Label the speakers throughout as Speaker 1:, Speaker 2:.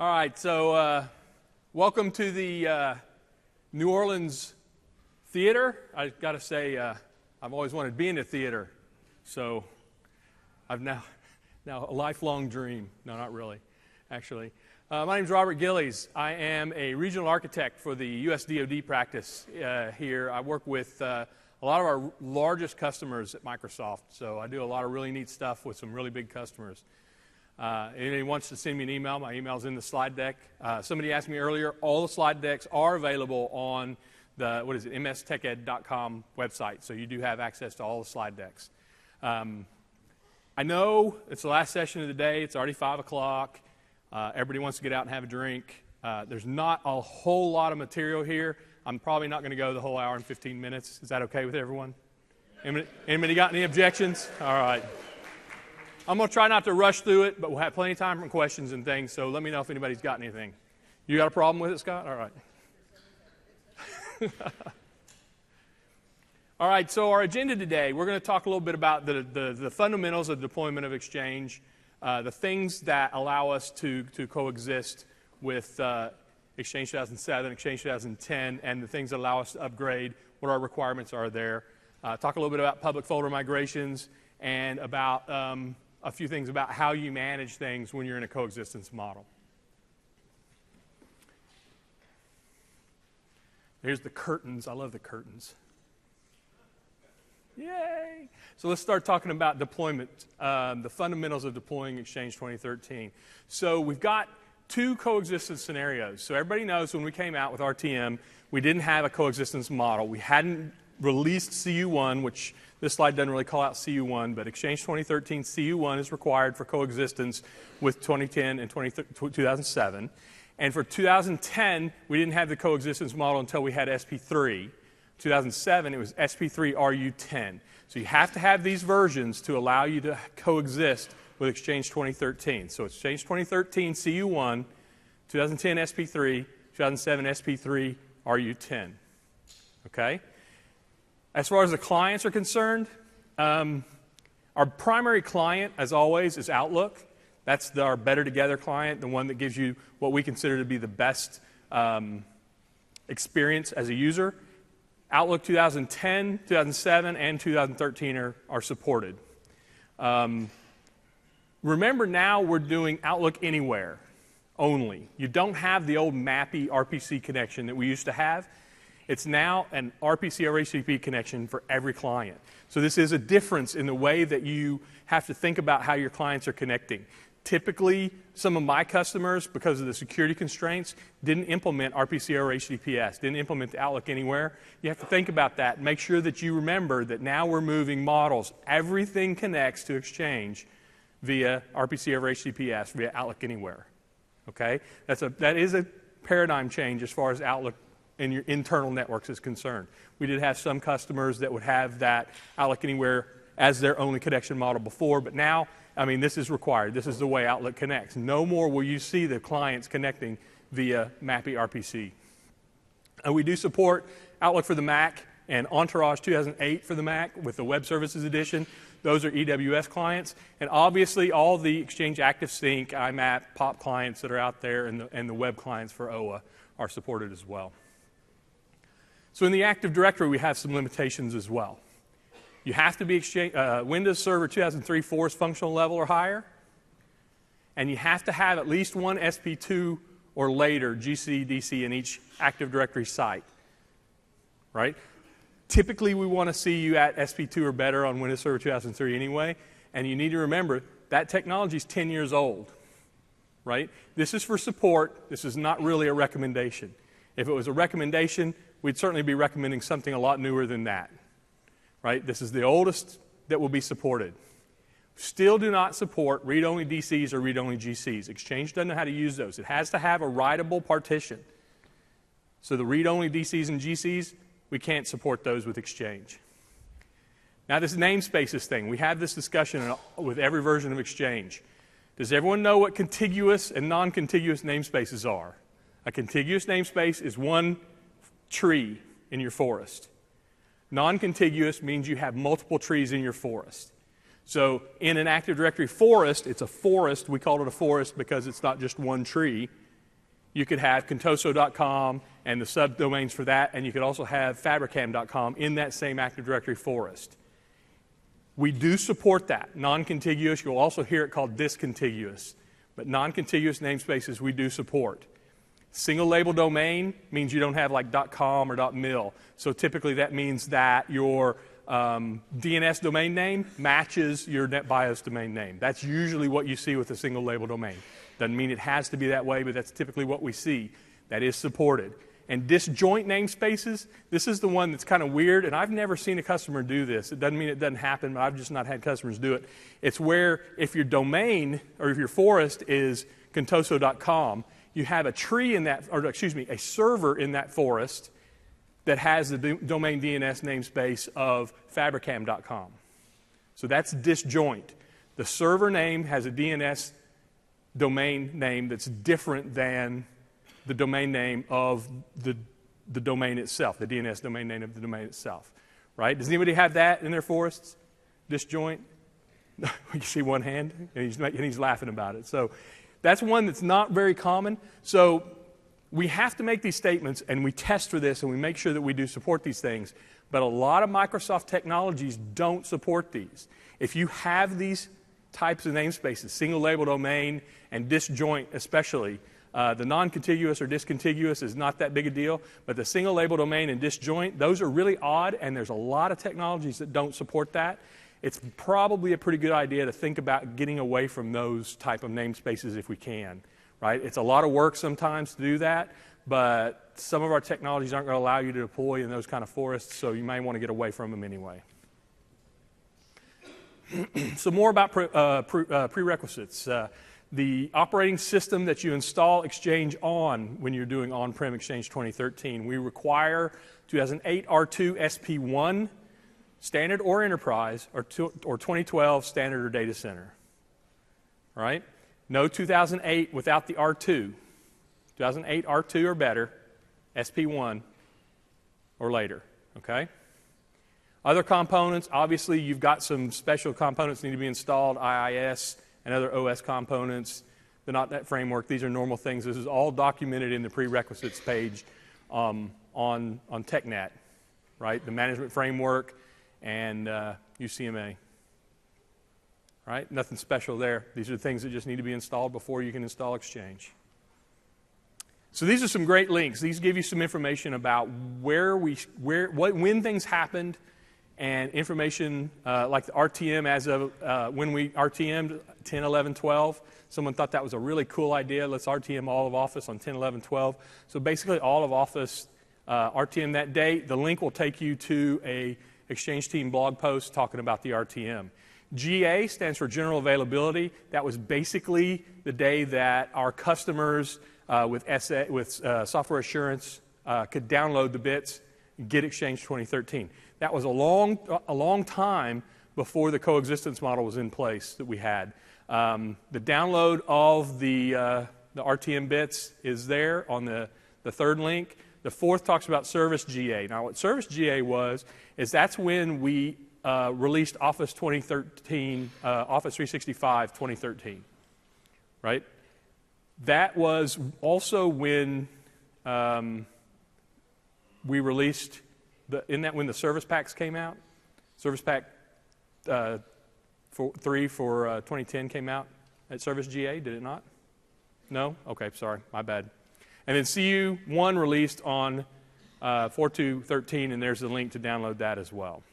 Speaker 1: All right, so welcome to the New Orleans Theater. I've got to say, I've always wanted to be in a theater, so I've now a lifelong dream. No, not really, actually. My name's Robert Gillies. I am a regional architect for the U.S. DoD practice here. I work with a lot of our largest customers at Microsoft, so I do a lot of really neat stuff with some really big customers. Anybody wants to send me an email, my email's in the slide deck. Somebody asked me earlier, all the slide decks are available on the, msteched.com website, so you do have access to all the slide decks. I know it's the last session of the day, it's already 5 o'clock, everybody wants to get out and have a drink. There's not a whole lot of material here. I'm probably not going to go the whole hour and 15 minutes. Is that okay with everyone? Anybody got any objections? All right. I'm going to try not to rush through it, but we'll have plenty of time for questions and things, so let me know if anybody's got anything. You got a problem with it, Scott? All right. All right, so our agenda today, we're going to talk a little bit about the fundamentals of deployment of Exchange, the things that allow us to coexist with Exchange 2007, Exchange 2010, and the things that allow us to upgrade, what our requirements are there. Talk a little bit about public folder migrations and about a few things about how you manage things when you're in a coexistence model. Here's the curtains. I love the curtains. Yay! So let's start talking about deployment, the fundamentals of deploying Exchange 2013. So we've got two coexistence scenarios. So everybody knows when we came out with RTM, we didn't have a coexistence model. We hadn't released CU1, which this slide doesn't really call out CU1, but Exchange 2013 CU1 is required for coexistence with 2010 and 2007. And for 2010, we didn't have the coexistence model until we had SP3. 2007, it was SP3 RU10. So you have to have these versions to allow you to coexist with Exchange 2013. So Exchange 2013 CU1, 2010 SP3, 2007 SP3 RU10. Okay? As far as the clients are concerned, our primary client, as always, is Outlook. That's our Better Together client, the one that gives you what we consider to be the best experience as a user. Outlook 2010, 2007, and 2013 are supported. Remember now we're doing Outlook Anywhere only. You don't have the old MAPI RPC connection that we used to have. It's now an RPC or HTTP connection for every client. So this is a difference in the way that you have to think about how your clients are connecting. Typically, some of my customers, because of the security constraints, didn't implement RPC or HTTPS, didn't implement the Outlook Anywhere. You have to think about that and make sure that you remember that now we're moving models. Everything connects to Exchange via RPC or HTTPS, via Outlook Anywhere. Okay? That is a paradigm change as far as Outlook in your internal networks is concerned. We did have some customers that would have that Outlook Anywhere as their only connection model before, but now, I mean, this is required. This is the way Outlook connects. No more will you see the clients connecting via MAPI RPC. We do support Outlook for the Mac and Entourage 2008 for the Mac with the Web Services Edition. Those are EWS clients. And obviously, all the Exchange ActiveSync, IMAP, POP clients that are out there and the web clients for OA are supported as well. So in the Active Directory, we have some limitations as well. You have to be Windows Server 2003 Force functional level or higher, and you have to have at least one SP2 or later GC, DC in each Active Directory site, right? Typically, we want to see you at SP2 or better on Windows Server 2003 anyway, and you need to remember that technology is 10 years old, right? This is for support. This is not really a recommendation. If it was a recommendation, we'd certainly be recommending something a lot newer than that, right? This is the oldest that will be supported. Still do not support read-only DCs or read-only GCs. Exchange doesn't know how to use those. It has to have a writable partition. So the read-only DCs and GCs, we can't support those with Exchange. Now this namespaces thing, we have this discussion with every version of Exchange. Does everyone know what contiguous and non-contiguous namespaces are? A contiguous namespace is one tree in your forest. Non-contiguous means you have multiple trees in your forest. So in an Active Directory forest, it's a forest. We call it a forest because it's not just one tree. you could have contoso.com and the subdomains for that, and you could also have fabricam.com in that same Active Directory forest. We do support that. Non-contiguous, you'll also hear it called discontiguous. But non-contiguous namespaces we do support. Single label domain means you don't have like .com or .mil. So typically that means that your DNS domain name matches your NetBIOS domain name. That's usually what you see with a single label domain. Doesn't mean it has to be that way, but that's typically what we see. That is supported. And disjoint namespaces, this is the one that's kind of weird, and I've never seen a customer do this. It doesn't mean it doesn't happen, but I've just not had customers do it. It's where if your domain, or if your forest is contoso.com, you have a tree in that, or excuse me, a server in that forest that has the domain DNS namespace of fabricam.com. So that's disjoint. The server name has a DNS domain name that's different than the domain name of the domain itself, the DNS domain name of the domain itself, right? Does anybody have that in their forests? Disjoint? You see one hand, and he's laughing about it. So that's one that's not very common. So we have to make these statements, and we test for this, and we make sure that we do support these things. But a lot of Microsoft technologies don't support these. If you have these types of namespaces, single label domain and disjoint especially, the non-contiguous or discontiguous is not that big a deal, but the single label domain and disjoint, those are really odd, and there's a lot of technologies that don't support that. It's probably a pretty good idea to think about getting away from those type of namespaces if we can, right? It's a lot of work sometimes to do that, but some of our technologies aren't going to allow you to deploy in those kind of forests, so you may want to get away from them anyway. So more about prerequisites. The operating system that you install Exchange on when you're doing on-prem Exchange 2013. We require 2008 R2 SP1 standard or enterprise, or 2012 standard or data center. All right? No 2008 without the R2. 2008 R2 or better, SP1 or later. Okay? Other components, obviously you've got some special components that need to be installed, IIS and other OS components, the .NET framework. These are normal things. This is all documented in the prerequisites page on TechNet, right? The management framework and UCMA, right? Nothing special there. These are things that just need to be installed before you can install Exchange. So these are some great links. These give you some information about when things happened, and information like the RTM as of when we RTM'd 10, 11, 12. Someone thought that was a really cool idea. Let's RTM all of Office on 10, 11, 12. So basically all of Office RTM that day. The link will take you to a Exchange Team blog post talking about the RTM. GA stands for General Availability. That was basically the day that our customers with software assurance could download the bits and get Exchange 2013. That was a long time before the coexistence model was in place that we had. The download of the RTM bits is there on the third link. The fourth talks about Service GA. Now, what Service GA is that's when we released Office 2013, Office 365 2013, right? That was also when we released when the service packs came out. Service Pack 3 for 2010 came out at Service GA, did it not? No? Okay, sorry, my bad. And then CU1 released on 4.2.13, and there's the link to download that as well.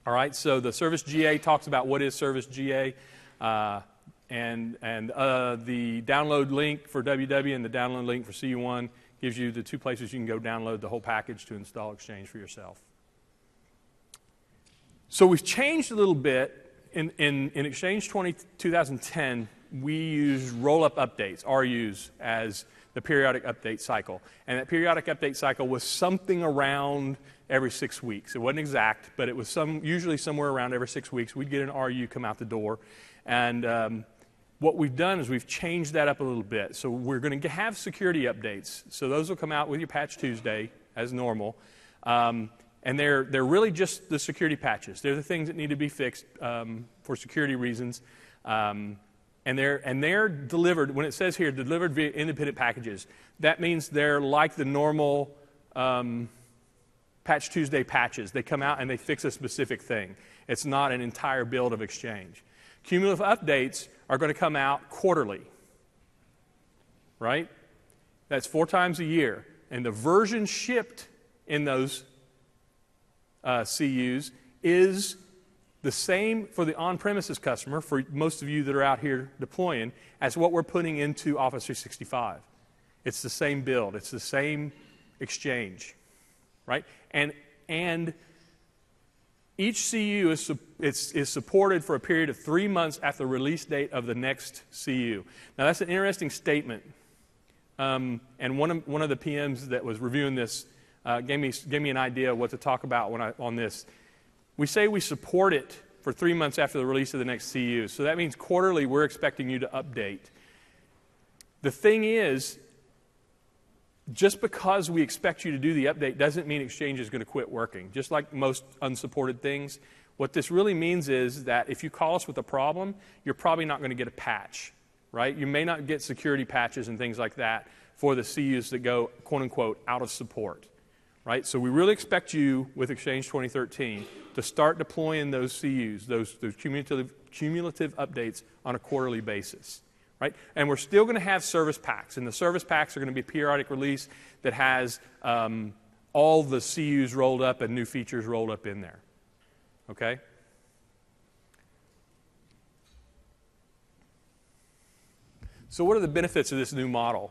Speaker 1: All right, so the Service GA talks about what is Service GA, and the download link for WW and the download link for CU1 gives you the two places you can go download the whole package to install Exchange for yourself. So we've changed a little bit. In Exchange 2010, we use roll-up updates, RUs, as the periodic update cycle. And that periodic update cycle was something around every 6 weeks. It wasn't exact, but it was usually somewhere around every 6 weeks. We'd get an RU come out the door. And what we've done is we've changed that up a little bit. So we're going to have security updates. So those will come out with your Patch Tuesday as normal. And they're really just the security patches. They're the things that need to be fixed for security reasons. And they're delivered, when it says here, delivered via independent packages, that means they're like the normal Patch Tuesday patches. They come out and they fix a specific thing. It's not an entire build of Exchange. Cumulative updates are going to come out quarterly, right? That's 4 times a year. And the version shipped in those CUs is the same for the on-premises customer, for most of you that are out here deploying, as what we're putting into Office 365. It's the same build. It's the same Exchange, right? And each CU is supported for a period of 3 months after the release date of the next CU. Now, that's an interesting statement. And one of the PMs that was reviewing this gave me an idea of what to talk about on this. We say we support it for 3 months after the release of the next CU. So that means quarterly we're expecting you to update. The thing is, just because we expect you to do the update doesn't mean Exchange is going to quit working. Just like most unsupported things, what this really means is that if you call us with a problem, you're probably not going to get a patch, right? You may not get security patches and things like that for the CUs that go, quote unquote, out of support, right? So we really expect you with Exchange 2013 to start deploying those CUs, those cumulative updates on a quarterly basis. Right? And we're still going to have service packs, and the service packs are going to be a periodic release that has all the CUs rolled up and new features rolled up in there. Okay? So what are the benefits of this new model?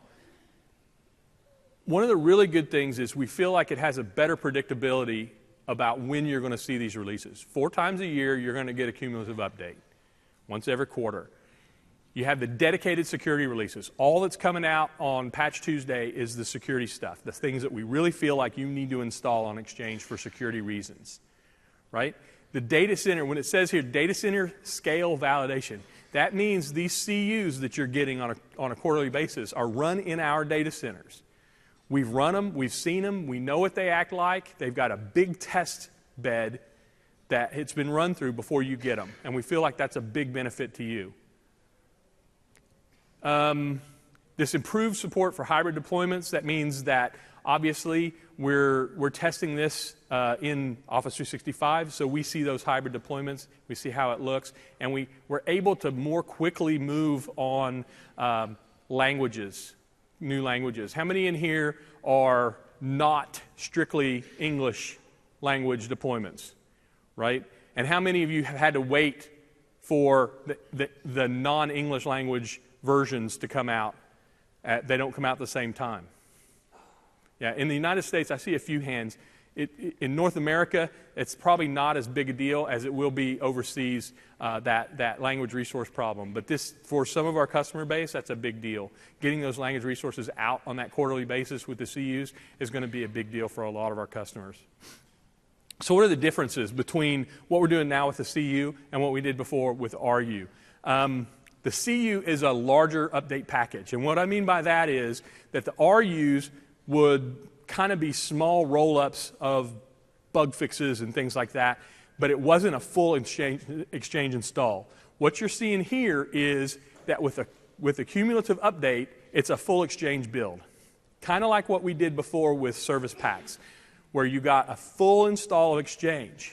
Speaker 1: One of the really good things is we feel like it has a better predictability about when you're going to see these releases. 4 times a year, you're going to get a cumulative update, once every quarter. You have the dedicated security releases. All that's coming out on Patch Tuesday is the security stuff, the things that we really feel like you need to install on Exchange for security reasons, right? The data center, when it says here, data center scale validation, that means these CUs that you're getting on a quarterly basis are run in our data centers. We've run them, we've seen them, we know what they act like. They've got a big test bed that it's been run through before you get them, and we feel like that's a big benefit to you. This improved support for hybrid deployments, that means that obviously we're testing this in Office 365, so we see those hybrid deployments, we see how it looks, and we're able to more quickly move on languages, new languages. How many in here are not strictly English language deployments, right? And how many of you have had to wait for the non-English language versions to come out? They don't come out at the same time. Yeah, in the United States, I see a few hands. In North America, it's probably not as big a deal as it will be overseas, that language resource problem. But this, for some of our customer base, that's a big deal. Getting those language resources out on that quarterly basis with the CUs is going to be a big deal for a lot of our customers. So what are the differences between what we're doing now with the CU and what we did before with RU? The CU is a larger update package. And what I mean by that is that the RUs would kind of be small roll-ups of bug fixes and things like that, but it wasn't a full Exchange install. What you're seeing here is that with a cumulative update, it's a full Exchange build. Kind of like what we did before with service packs, where you got a full install of Exchange.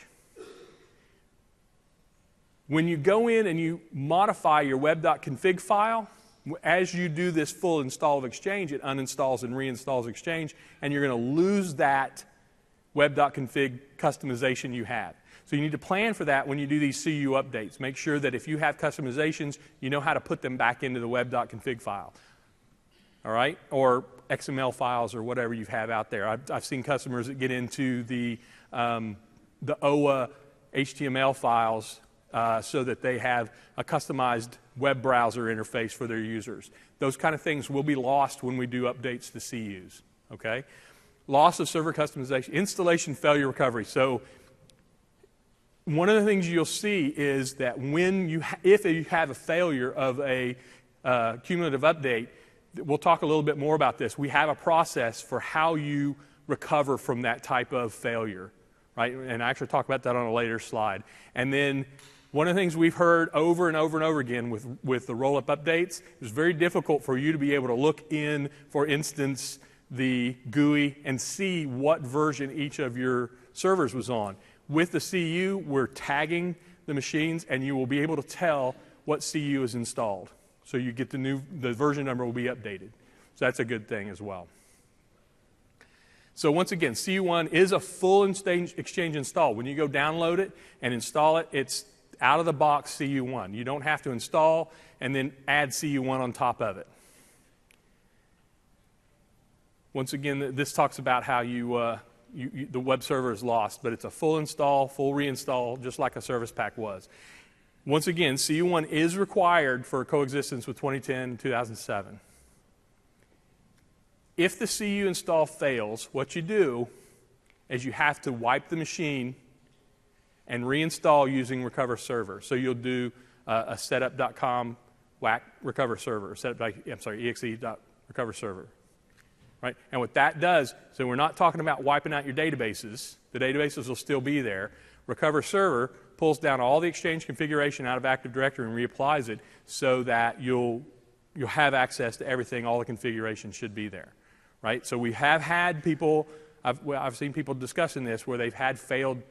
Speaker 1: When you go in and you modify your web.config file, as you do this full install of Exchange, it uninstalls and reinstalls Exchange, and you're going to lose that web.config customization you have. So you need to plan for that when you do these CU updates. Make sure that if you have customizations, you know how to put them back into the web.config file. All right? Or XML files or whatever you have out there. I've seen customers that get into the OA HTML files so that they have a customized web browser interface for their users. Those kind of things will be lost when we do updates to CUs. Okay? Loss of server customization, installation failure recovery. So one of the things you'll see is that if you have a failure of a cumulative update, we'll talk a little bit more about this. We have a process for how you recover from that type of failure, right? And I actually talk about that on a later slide. And then One of the things we've heard over and over and over again with the roll-up updates, it's very difficult for you to be able to look in, for instance, the GUI and see what version each of your servers was on. With the CU, we're tagging the machines, and you will be able to tell what CU is installed. So you get the version number will be updated. So that's a good thing as well. So once again, CU1 is a full Exchange install. When you go download it and install it, it's out of the box CU1. You don't have to install and then add CU1 on top of it. Once again, this talks about how the web server is lost, but it's a full install, full reinstall, just like a service pack was. Once again, CU1 is required for Coexistence with 2010 and 2007. If the CU install fails, what you do is you have to wipe the machine and reinstall using recover server. So you'll do a setup.com whack recover server, exe.recover server. Right? And what that does, so we're not talking about wiping out your databases. The databases will still be there. Recover server pulls down all the Exchange configuration out of Active Directory and reapplies it so that you'll have access to everything. All the configuration should be there. Right? So we have had people, I've seen people discussing this where they've had failed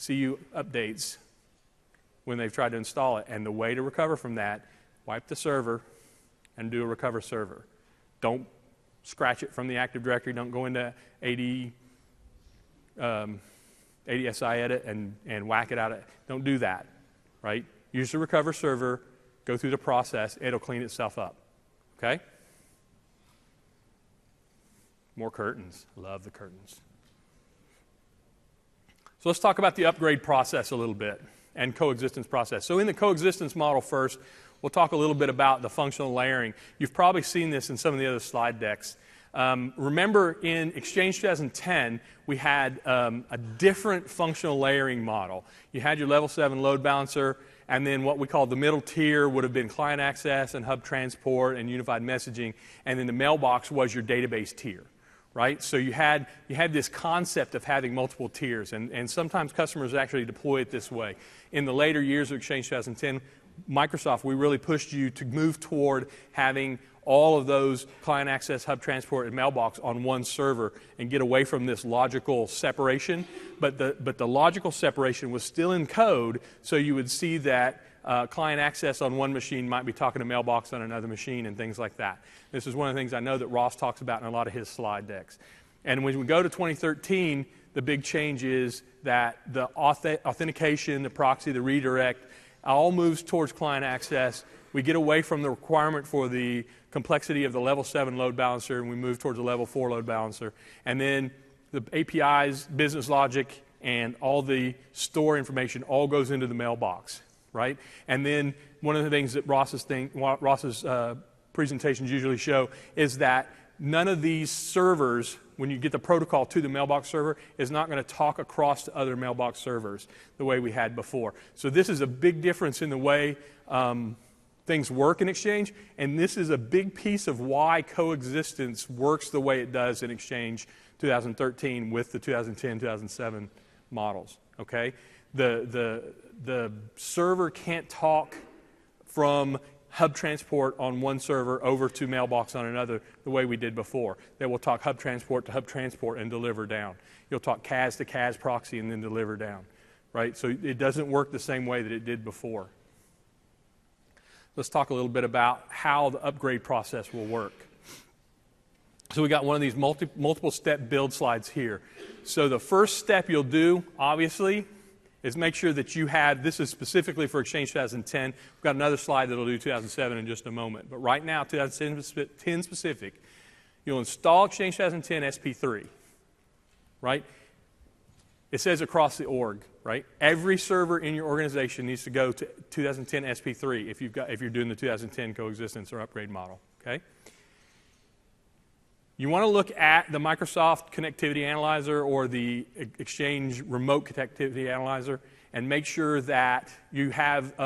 Speaker 1: CU updates when they've tried to install it. And the way to recover from that, wipe the server and do a recover server. Don't scratch it from the Active Directory. Don't go into ADSI edit and whack it out. Don't do that. Right? Use the recover server. Go through the process. It'll clean itself up. Okay? More curtains. Love the curtains. So let's talk about the upgrade process a little bit and coexistence process. So in the coexistence model first, we'll talk a little bit about the functional layering. You've probably seen this in some of the other slide decks. Remember in Exchange 2010, we had a different functional layering model. You had your level 7 load balancer, and then what we call the middle tier would have been client access and hub transport and unified messaging, and then the mailbox was your database tier. Right? So you had this concept of having multiple tiers, and sometimes customers actually deploy it this way. In the later years of Exchange 2010, Microsoft, we really pushed you to move toward having all of those client access, hub transport, and mailbox on one server and get away from this logical separation. But the logical separation was still in code, so you would see that client access on one machine might be talking to mailbox on another machine and things like that. This is one of the things I know that Ross talks about in a lot of his slide decks. And when we go to 2013, the big change is that the authentication, the proxy, the redirect, all moves towards client access. We get away from the requirement for the complexity of the level 7 load balancer, and we move towards a level 4 load balancer. And then the APIs, business logic, and all the store information all goes into the mailbox. Right? And then one of the things that Ross's presentations usually show is that none of these servers, when you get the protocol to the mailbox server, is not going to talk across to other mailbox servers the way we had before. So this is a big difference in the way things work in Exchange, and this is a big piece of why coexistence works the way it does in Exchange 2013 with the 2010-2007 models. Okay? The server can't talk from hub transport on one server over to mailbox on another the way we did before. They will talk hub transport to hub transport and deliver down. You'll talk CAS to CAS proxy and then deliver down. Right? So it doesn't work the same way that it did before. Let's talk a little bit about how the upgrade process will work. So we got one of these multiple step build slides here. So the first step you'll do, obviously, is make sure that you have, this is specifically for Exchange 2010. We've got another slide that will do 2007 in just a moment. But right now, 2010 specific, you'll install Exchange 2010 SP3. Right? It says across the org. Right? Every server in your organization needs to go to 2010 SP3 if you're doing the 2010 coexistence or upgrade model. Okay? You want to look at the Microsoft Connectivity Analyzer or the Exchange Remote Connectivity Analyzer and make sure that you have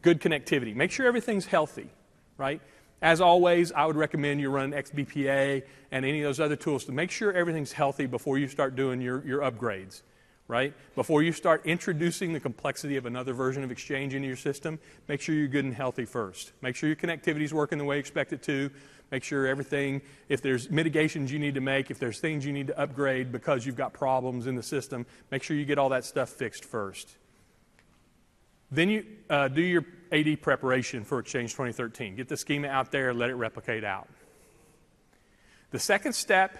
Speaker 1: good connectivity. Make sure everything's healthy, right? As always, I would recommend you run XBPA and any of those other tools to make sure everything's healthy before you start doing your upgrades, right? Before you start introducing the complexity of another version of Exchange into your system, make sure you're good and healthy first. Make sure your connectivity is working the way you expect it to. Make sure everything, if there's mitigations you need to make, if there's things you need to upgrade because you've got problems in the system, make sure you get all that stuff fixed first. Then you do your AD preparation for Exchange 2013. Get the schema out there, let it replicate out. The second step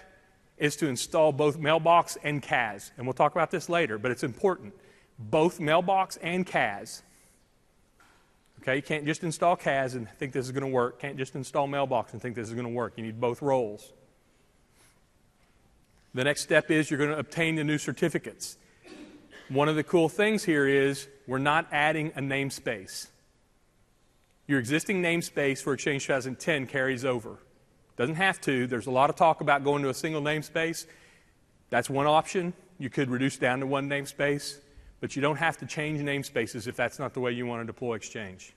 Speaker 1: is to install both Mailbox and CAS. And we'll talk about this later, but it's important. Both Mailbox and CAS. Okay, you can't just install CAS and think this is going to work. Can't just install Mailbox and think this is going to work. You need both roles. The next step is you're going to obtain the new certificates. One of the cool things here is we're not adding a namespace. Your existing namespace for Exchange 2010 carries over. Doesn't have to. There's a lot of talk about going to a single namespace. That's one option. You could reduce down to one namespace. But you don't have to change namespaces if that's not the way you want to deploy Exchange.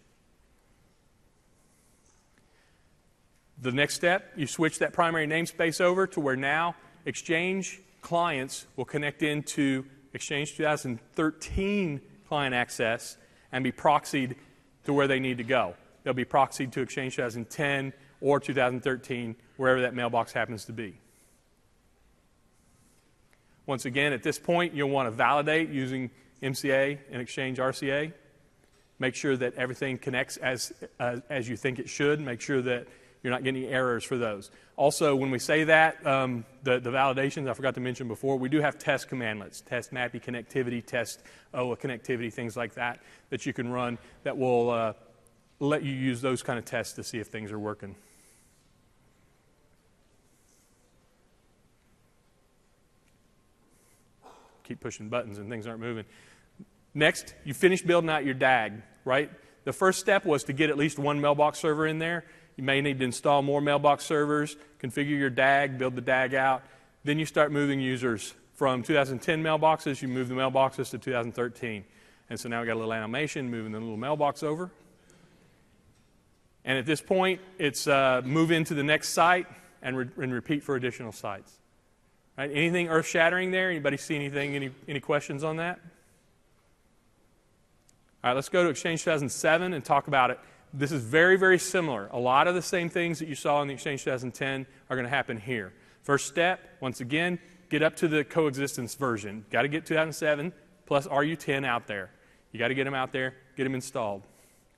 Speaker 1: The next step, you switch that primary namespace over to where now Exchange clients will connect into Exchange 2013 client access and be proxied to where they need to go. They'll be proxied to Exchange 2010 or 2013, wherever that mailbox happens to be. Once again, at this point, you'll want to validate using MCA and Exchange RCA. Make sure that everything connects as you think it should. Make sure that you're not getting errors for those. Also, when we say that, the validations, I forgot to mention before, we do have test commandlets, test MAPI connectivity, test OA connectivity, things like that, that you can run that will let you use those kind of tests to see if things are working. Keep pushing buttons and things aren't moving. Next, you finish building out your DAG, right? The first step was to get at least one mailbox server in there. You may need to install more mailbox servers, configure your DAG, build the DAG out. Then you start moving users from 2010 mailboxes. You move the mailboxes to 2013. And so now we got a little animation moving the little mailbox over. And at this point, it's move into the next site and repeat for additional sites. Right? Anything earth-shattering there? Anybody see anything? Any questions on that? All right, let's go to Exchange 2007 and talk about it. This is very, very similar. A lot of the same things that you saw in the Exchange 2010 are going to happen here. First step, once again, get up to the Coexistence version. Got to get 2007 plus RU10 out there. You got to get them out there, get them installed.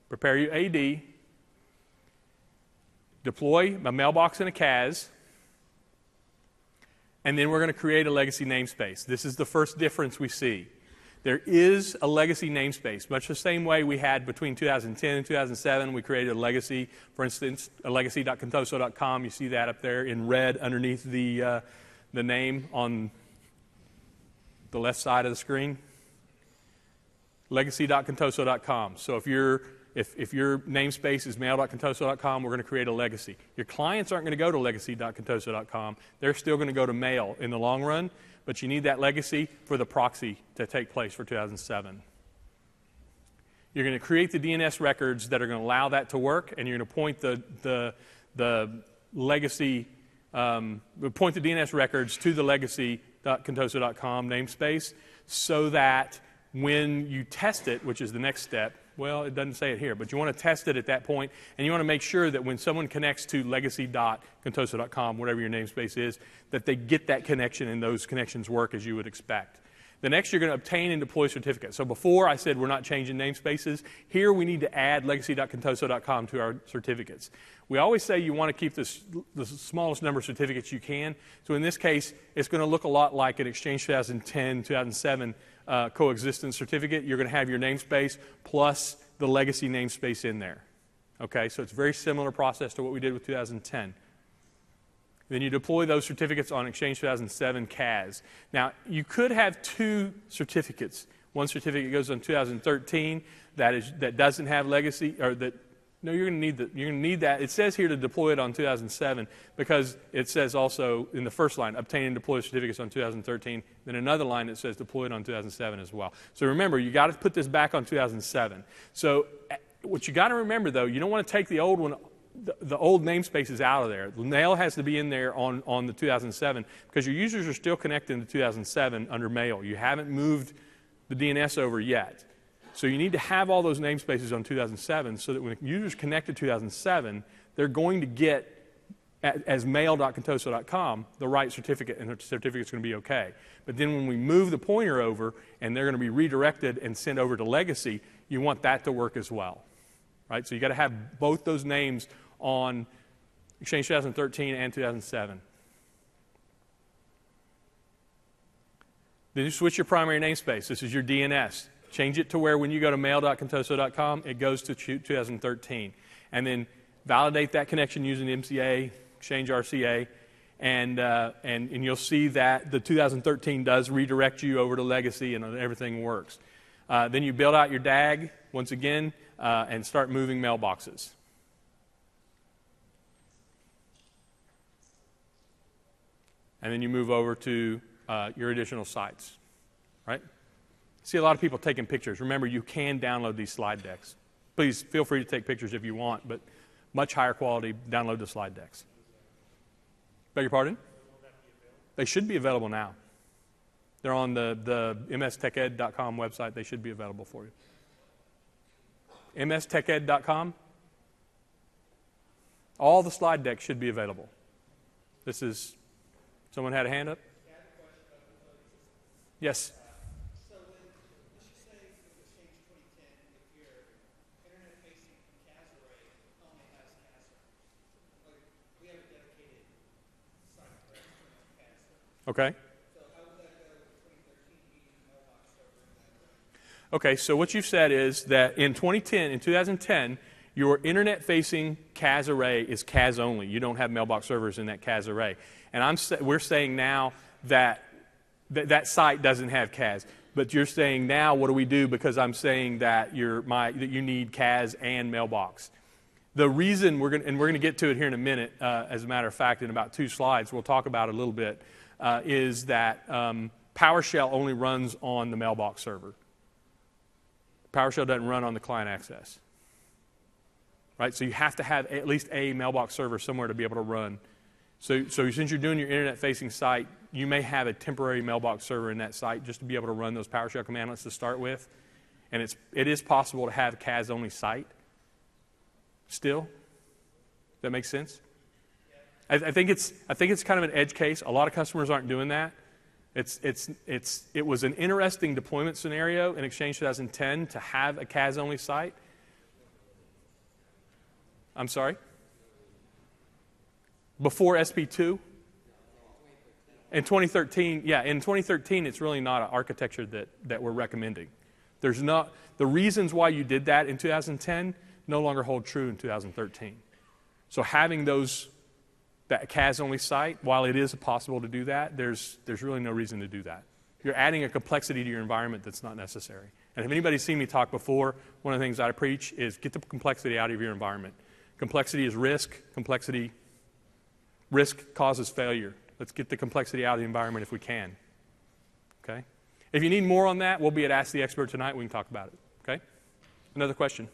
Speaker 1: Prepare your AD. Deploy a mailbox and a CAS. And then we're going to create a legacy namespace. This is the first difference we see. There is a legacy namespace, much the same way we had between 2010 and 2007. We created a legacy, for instance, a legacy.contoso.com. You see that up there in red underneath the name on the left side of the screen. Legacy.contoso.com. So if your namespace is mail.contoso.com, we're going to create a legacy. Your clients aren't going to go to legacy.contoso.com. They're still going to go to mail in the long run, but you need that legacy for the proxy to take place for 2007. You're going to create the DNS records that are going to allow that to work, and you're going to point the legacy, point the DNS records to the legacy.contoso.com namespace so that when you test it, which is the next step, well, it doesn't say it here, but you want to test it at that point, and you want to make sure that when someone connects to legacy.contoso.com, whatever your namespace is, that they get that connection and those connections work as you would expect. The next, you're going to obtain and deploy certificates. So before I said we're not changing namespaces. Here we need to add legacy.contoso.com to our certificates. We always say you want to keep the smallest number of certificates you can. So in this case, it's going to look a lot like an Exchange 2010, 2007 Coexistence certificate. You're going to have your namespace plus the legacy namespace in there. Okay, so it's a very similar process to what we did with 2010. Then you deploy those certificates on Exchange 2007 CAS. Now, you could have two certificates. One certificate goes on 2013 that doesn't have legacy, or that no, you're going to need that. It says here to deploy it on 2007 because it says also in the first line, obtain and deploy certificates on 2013. Then another line that says deploy it on 2007 as well. So remember, you got to put this back on 2007. So what you got to remember though, you don't want to take the old one the old namespace is out of there. The mail has to be in there on the 2007 because your users are still connected to 2007 under mail. You haven't moved the DNS over yet. So you need to have all those namespaces on 2007 so that when users connect to 2007, they're going to get, as mail.contoso.com, the right certificate, and the certificate's going to be okay. But then when we move the pointer over and they're going to be redirected and sent over to legacy, you want that to work as well. Right? So you got to have both those names on Exchange 2013 and 2007. Then you switch your primary namespace. This is your DNS. Change it to where when you go to mail.contoso.com, it goes to 2013. And then validate that connection using MCA, Exchange RCA, and you'll see that the 2013 does redirect you over to legacy and everything works. Then you build out your DAG once again and start moving mailboxes. And then you move over to your additional sites, right? See a lot of people taking pictures. Remember, you can download these slide decks. Please feel free to take pictures if you want, but much higher quality, download the slide decks. Beg your pardon? They should be available now. They're on the msteched.com website. They should be available for you. msteched.com. All the slide decks should be available. This is, someone had a hand up? Yes.
Speaker 2: So when, let's just say with Exchange 2010, if your internet-facing CAS array only has CAS servers, like we have a dedicated site for external CAS servers.
Speaker 1: Okay.
Speaker 2: So how would that go with 2013 needing a mailbox server in that array?
Speaker 1: Okay, so what you've said is that in 2010, your internet-facing CAS array is CAS only. You don't have mailbox servers in that CAS array. And we're saying now that that site doesn't have CAS. But you're saying now, what do we do? Because I'm saying that that you need CAS and mailbox. The reason we're going to get to it here in a minute, as a matter of fact, in about 2 slides, we'll talk about it a little bit, is that PowerShell only runs on the mailbox server. PowerShell doesn't run on the client access. Right? So you have to have at least a mailbox server somewhere to be able to run. So since you're doing your internet-facing site, you may have a temporary mailbox server in that site just to be able to run those PowerShell commandlets to start with. And it is possible to have a CAS-only site still. Does that make sense? I think it's kind of an edge case. A lot of customers aren't doing that. It was an interesting deployment scenario in Exchange 2010 to have a CAS-only site. I'm sorry? Before SP2? In 2013, yeah, in 2013, it's really not an architecture that we're recommending. There's not, the reasons why you did that in 2010 no longer hold true in 2013. So having that CAS-only site, while it is possible to do that, there's really no reason to do that. You're adding a complexity to your environment that's not necessary. And if anybody's seen me talk before, one of the things I preach is get the complexity out of your environment. Complexity is risk. Risk causes failure. Let's get the complexity out of the environment if we can. Okay? If you need more on that, we'll be at Ask the Expert tonight. We can talk about it. Okay? Another question?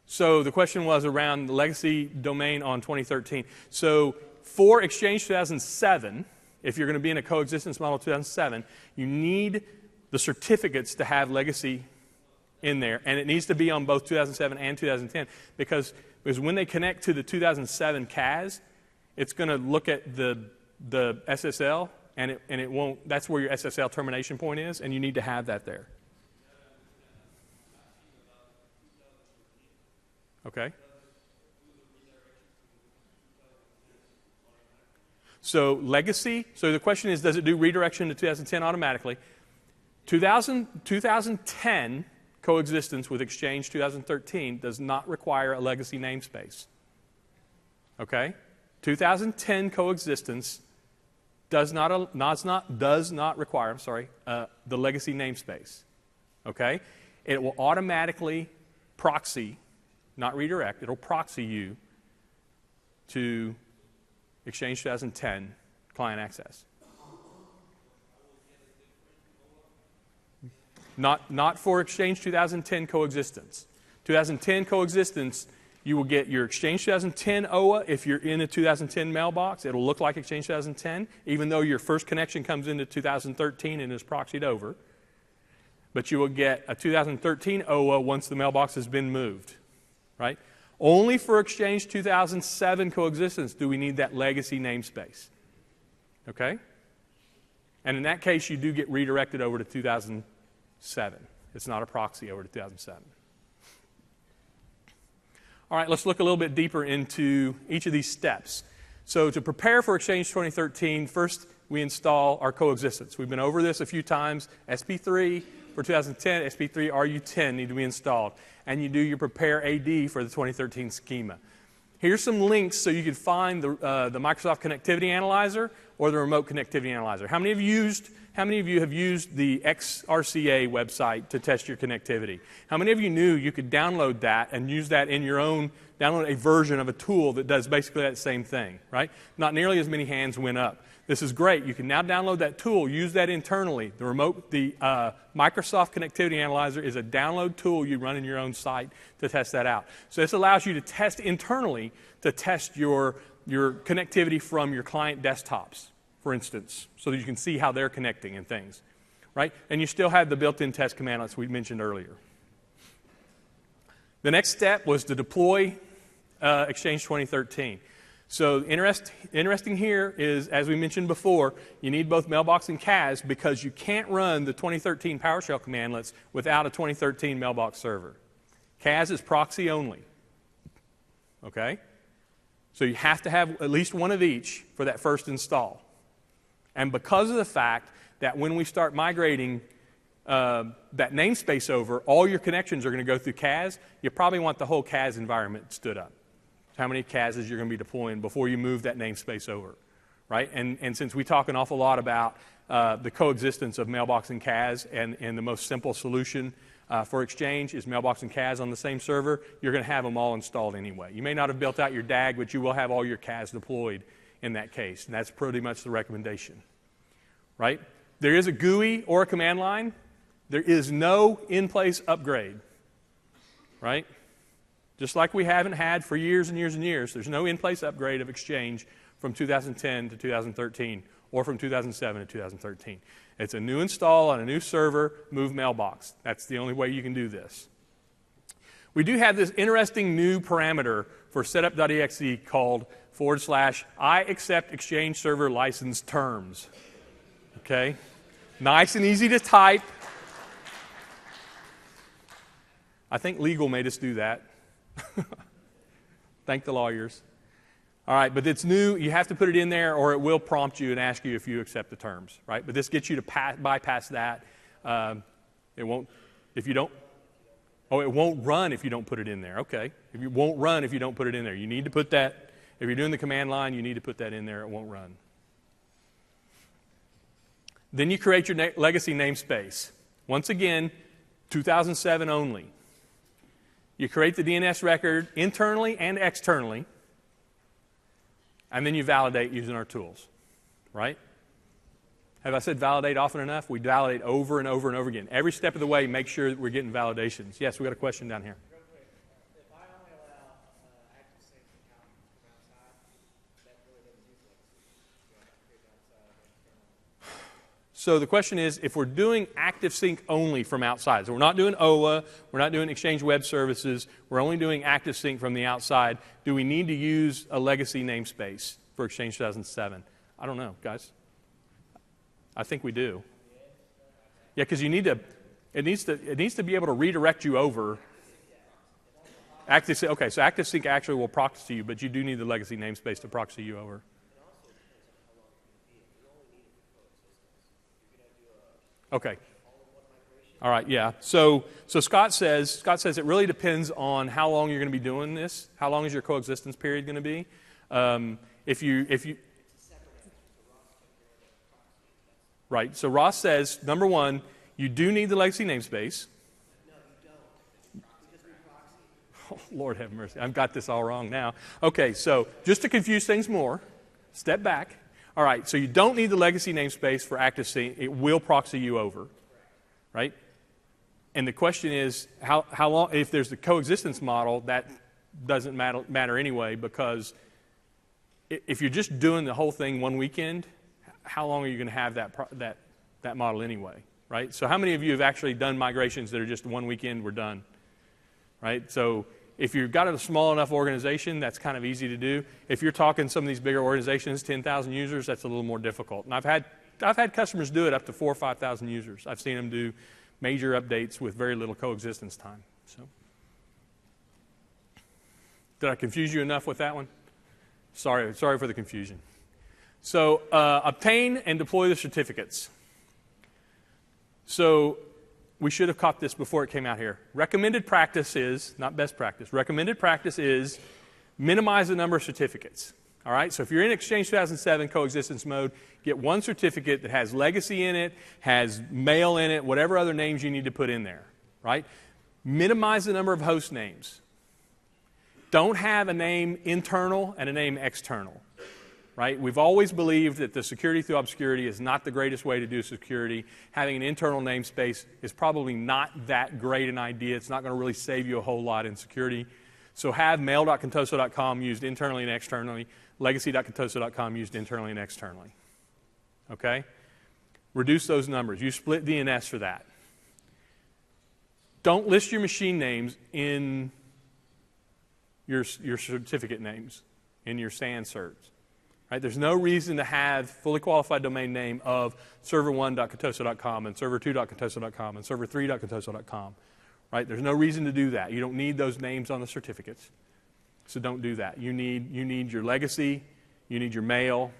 Speaker 1: So the question was around the legacy domain on 2013. So for Exchange 2007, if you're going to be in a coexistence model 2007, you need the certificates to have legacy in there, and it needs to be on both 2007 and 2010 because when they connect to the 2007 CAS, it's going to look at the SSL, and it won't. That's where your SSL termination point is, and you need to have that there. Okay. So legacy. So the question is, does it do redirection to 2010 automatically? 2010 coexistence with Exchange 2013 does not require a legacy namespace. Okay? 2010 coexistence does not require, the legacy namespace. Okay? It will automatically proxy, not redirect, it'll proxy you to Exchange 2010 client access. Not for Exchange 2010 Coexistence. 2010 Coexistence, you will get your Exchange 2010 OA if you're in a 2010 mailbox. It'll look like Exchange 2010, even though your first connection comes into 2013 and is proxied over. But you will get a 2013 OA once the mailbox has been moved, right? Only for Exchange 2007 Coexistence do we need that legacy namespace, okay? And in that case, you do get redirected over to 2007. It's not a proxy over to 2007. All right, let's look a little bit deeper into each of these steps. So to prepare for Exchange 2013, first we install our Coexistence. We've been over this a few times. SP3 for 2010, SP3 RU10 need to be installed. And you do your prepare AD for the 2013 schema. Here's some links so you can find the Microsoft Connectivity Analyzer or the Remote Connectivity Analyzer. How many of you have used the XRCA website to test your connectivity? How many of you knew you could download that and use that in your own, download a version of a tool that does basically that same thing, right? Not nearly as many hands went up. This is great. You can now download that tool, use that internally. The Microsoft Connectivity Analyzer is a download tool you run in your own site to test that out. So this allows you to test internally to test your connectivity from your client desktops, for instance, so that you can see how they're connecting and things, right? And you still have the built-in test commandlets we mentioned earlier. The next step was to deploy Exchange 2013. So interesting here is, as we mentioned before, you need both Mailbox and CAS because you can't run the 2013 PowerShell commandlets without a 2013 Mailbox server. CAS is proxy only, okay? So you have to have at least one of each for that first install. And because of the fact that when we start migrating that namespace over, all your connections are going to go through CAS, you probably want the whole CAS environment stood up. How many CASs you're going to be deploying before you move that namespace over, right? And since we talk an awful lot about the coexistence of Mailbox and CAS, and the most simple solution for Exchange is Mailbox and CAS on the same server, you're going to have them all installed anyway. You may not have built out your DAG, but you will have all your CAS deployed in that case, and that's pretty much the recommendation, right? There is a GUI or a command line. There is no in-place upgrade, right? Just like we haven't had for years and years and years, there's no in-place upgrade of Exchange from 2010 to 2013 or from 2007 to 2013. It's a new install on a new server, move Mailbox. That's the only way you can do this. We do have this interesting new parameter for setup.exe called /I accept Exchange server license terms. Okay? Nice and easy to type. I think legal made us do that. Thank the lawyers. All right, but it's new. You have to put it in there or it will prompt you and ask you if you accept the terms, right? But this gets you to bypass that. It won't, if you don't, it won't run if you don't put it in there. Okay. It won't run if you don't put it in there. You need to put that, if you're doing the command line, you need to put that in there. It won't run. Then you create your legacy namespace. Once again, 2007 only. You create the DNS record internally and externally, and then you validate using our tools, right? Have I said validate often enough? We validate over and over and over again. Every step of the way, make sure that we're getting validations. Yes, we got a question down here.
Speaker 2: Real quick, if I only allow active sync account from outside, that really doesn't use legacy.
Speaker 1: So the question is, if we're doing active sync only from outside, so we're not doing OA, we're not doing Exchange Web Services, we're only doing active sync from the outside, do we need to use a legacy namespace for Exchange 2007? I don't know, guys. I think we do. Yeah, because you need to. It needs to be able to redirect you over. Active sync. Okay, so active sync actually will proxy you, but you do need the legacy namespace to proxy you over. Okay. All right. Yeah. So Scott says it really depends on how long you're going to be doing this. How long is your coexistence period going to be? If you right. So Ross says, number one, you do need the legacy namespace.
Speaker 2: No, you don't. You just reproxy.
Speaker 1: Oh, Lord have mercy. I've got this all wrong now. Okay. So just to confuse things more, step back. All right, so you don't need the legacy namespace for active sync. It will proxy you over, right? And the question is, how long, if there's the coexistence model, that doesn't matter anyway, because if you're just doing the whole thing one weekend, how long are you going to have that model anyway, right? So how many of you have actually done migrations that are just one weekend, we're done, right? So if you've got a small enough organization, that's kind of easy to do. If you're talking some of these bigger organizations, 10,000 users, that's a little more difficult. And I've had customers do it up to 4,000 or 5,000 users. I've seen them do major updates with very little coexistence time. So, did I confuse you enough with that one? Sorry for the confusion. So, obtain and deploy the certificates. So, we should have caught this before it came out here. Recommended practice is, not best practice, recommended practice is minimize the number of certificates. All right, so if you're in Exchange 2007 coexistence mode, get one certificate that has legacy in it, has mail in it, whatever other names you need to put in there, right? Minimize the number of host names. Don't have a name internal and a name external, right? We've always believed that the security through obscurity is not the greatest way to do security. Having an internal namespace is probably not that great an idea. It's not going to really save you a whole lot in security. So have mail.contoso.com used internally and externally, legacy.contoso.com used internally and externally. Okay? Reduce those numbers. Use split DNS for that. Don't list your machine names in your certificate names, in your SAN certs. Right? There's no reason to have fully qualified domain name of server1.contoso.com and server2.contoso.com and server3.contoso.com. Right? There's no reason to do that. You don't need those names on the certificates. So don't do that. You need your legacy, you need your mail,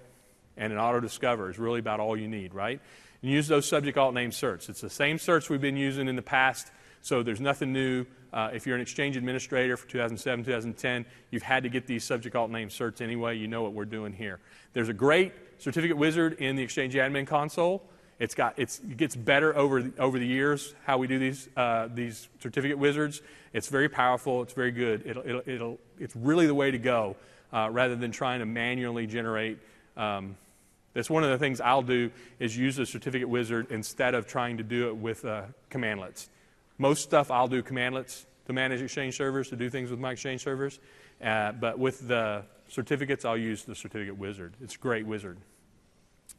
Speaker 1: and an auto-discover is really about all you need, right? And use those subject alt name certs. It's the same certs we've been using in the past, so there's nothing new. If you're an Exchange administrator for 2007, 2010, you've had to get these subject alt name certs anyway. You know what we're doing here. There's a great certificate wizard in the Exchange admin console. It gets better over the years how we do these certificate wizards. It's very powerful. It's very good. It's really the way to go rather than trying to manually generate. That's one of the things I'll do is use a certificate wizard instead of trying to do it with commandlets. Most stuff I'll do commandlets to manage Exchange servers, to do things with my Exchange servers. But with the certificates, I'll use the certificate wizard. It's a great wizard.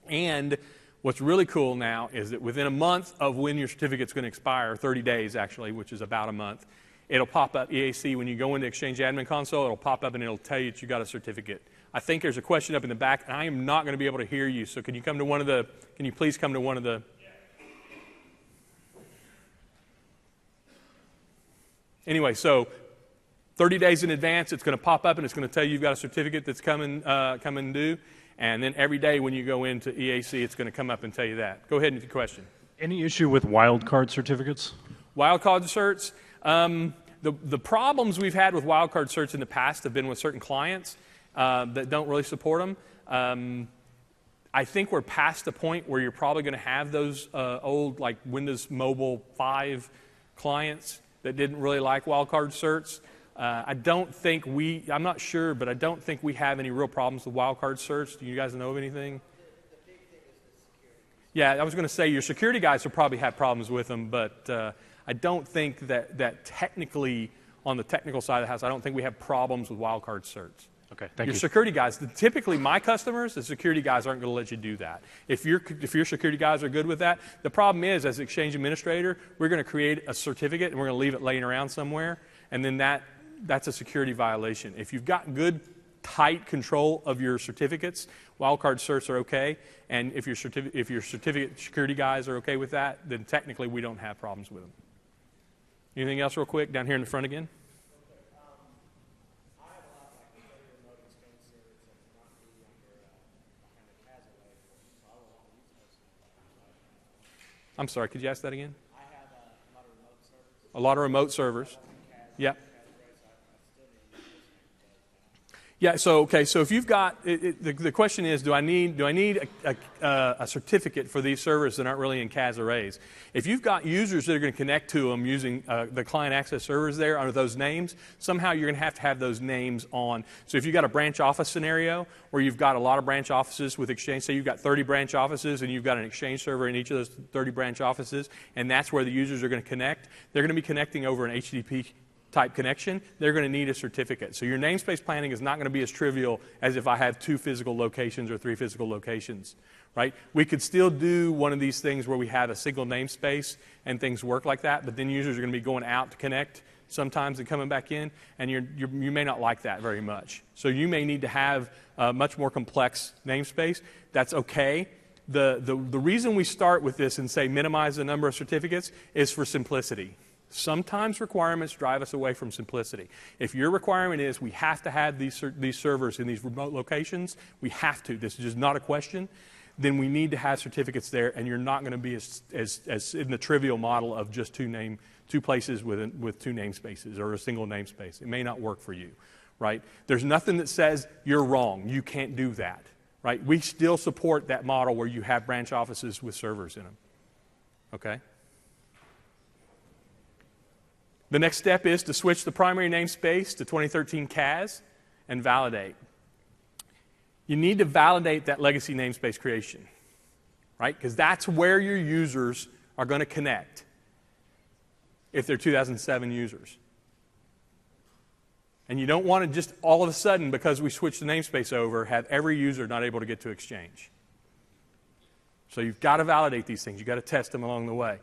Speaker 1: And what's really cool now is that within a month of when your certificate's going to expire, 30 days actually, which is about a month, it'll pop up EAC. When you go into Exchange Admin Console, it'll pop up and it'll tell you that you got a certificate. I think there's a question up in the back, and I am not going to be able to hear you. So can you please come to one of the... Anyway, so 30 days in advance, it's going to pop up and it's going to tell you you've got a certificate that's coming due. And then every day when you go into EAC, it's going to come up and tell you that. Go ahead and your question.
Speaker 3: Any issue with wildcard certificates?
Speaker 1: Wildcard certs. The problems we've had with wildcard certs in the past have been with certain clients that don't really support them. I think we're past the point where you're probably going to have those old like Windows Mobile 5 clients that didn't really like wildcard certs. I'm not sure, but I don't think we have any real problems with wildcard certs. Do you guys know of anything?
Speaker 2: The big thing is the security.
Speaker 1: Yeah, I was going to say your security guys will probably have problems with them, but I don't think that technically, on the technical side of the house, I don't think we have problems with wildcard certs.
Speaker 3: Okay, thank you.
Speaker 1: Your security guys, typically my customers, the security guys aren't going to let you do that. If your security guys are good with that, the problem is, as Exchange administrator, we're going to create a certificate and we're going to leave it laying around somewhere, and then that's a security violation. If you've got good, tight control of your certificates, wildcard certs are okay, and if your certificate security guys are okay with that, then technically we don't have problems with them. Anything else real quick? Down here in the front again. I'm sorry, could you ask that again?
Speaker 2: I have a lot of remote servers.
Speaker 1: A lot of remote servers. Yep. Yeah. So okay. So if you've got the question is, do I need a certificate for these servers that aren't really in CAS arrays? If you've got users that are going to connect to them using the client access servers there under those names, somehow you're going to have those names on. So if you've got a branch office scenario where you've got a lot of branch offices with Exchange, say you've got 30 branch offices and you've got an Exchange server in each of those 30 branch offices, and that's where the users are going to connect. They're going to be connecting over an HTTP type connection, they're going to need a certificate. So your namespace planning is not going to be as trivial as if I have 2 physical locations or 3 physical locations, right? We could still do one of these things where we have a single namespace and things work like that, but then users are going to be going out to connect sometimes and coming back in, and you may not like that very much. So you may need to have a much more complex namespace. That's okay. The reason we start with this and say minimize the number of certificates is for simplicity. Sometimes requirements drive us away from simplicity. If your requirement is we have to have these servers in these remote locations, we have to, this is just not a question, then we need to have certificates there, and you're not going to be as in the trivial model of just two places with 2 namespaces or a single namespace. It may not work for you, right? There's nothing that says you're wrong. You can't do that, right? We still support that model where you have branch offices with servers in them, okay? The next step is to switch the primary namespace to 2013 CAS and validate. You need to validate that legacy namespace creation, right? Because that's where your users are going to connect if they're 2007 users. And you don't want to just all of a sudden, because we switched the namespace over, have every user not able to get to Exchange. So you've got to validate these things. You've got to test them along the way.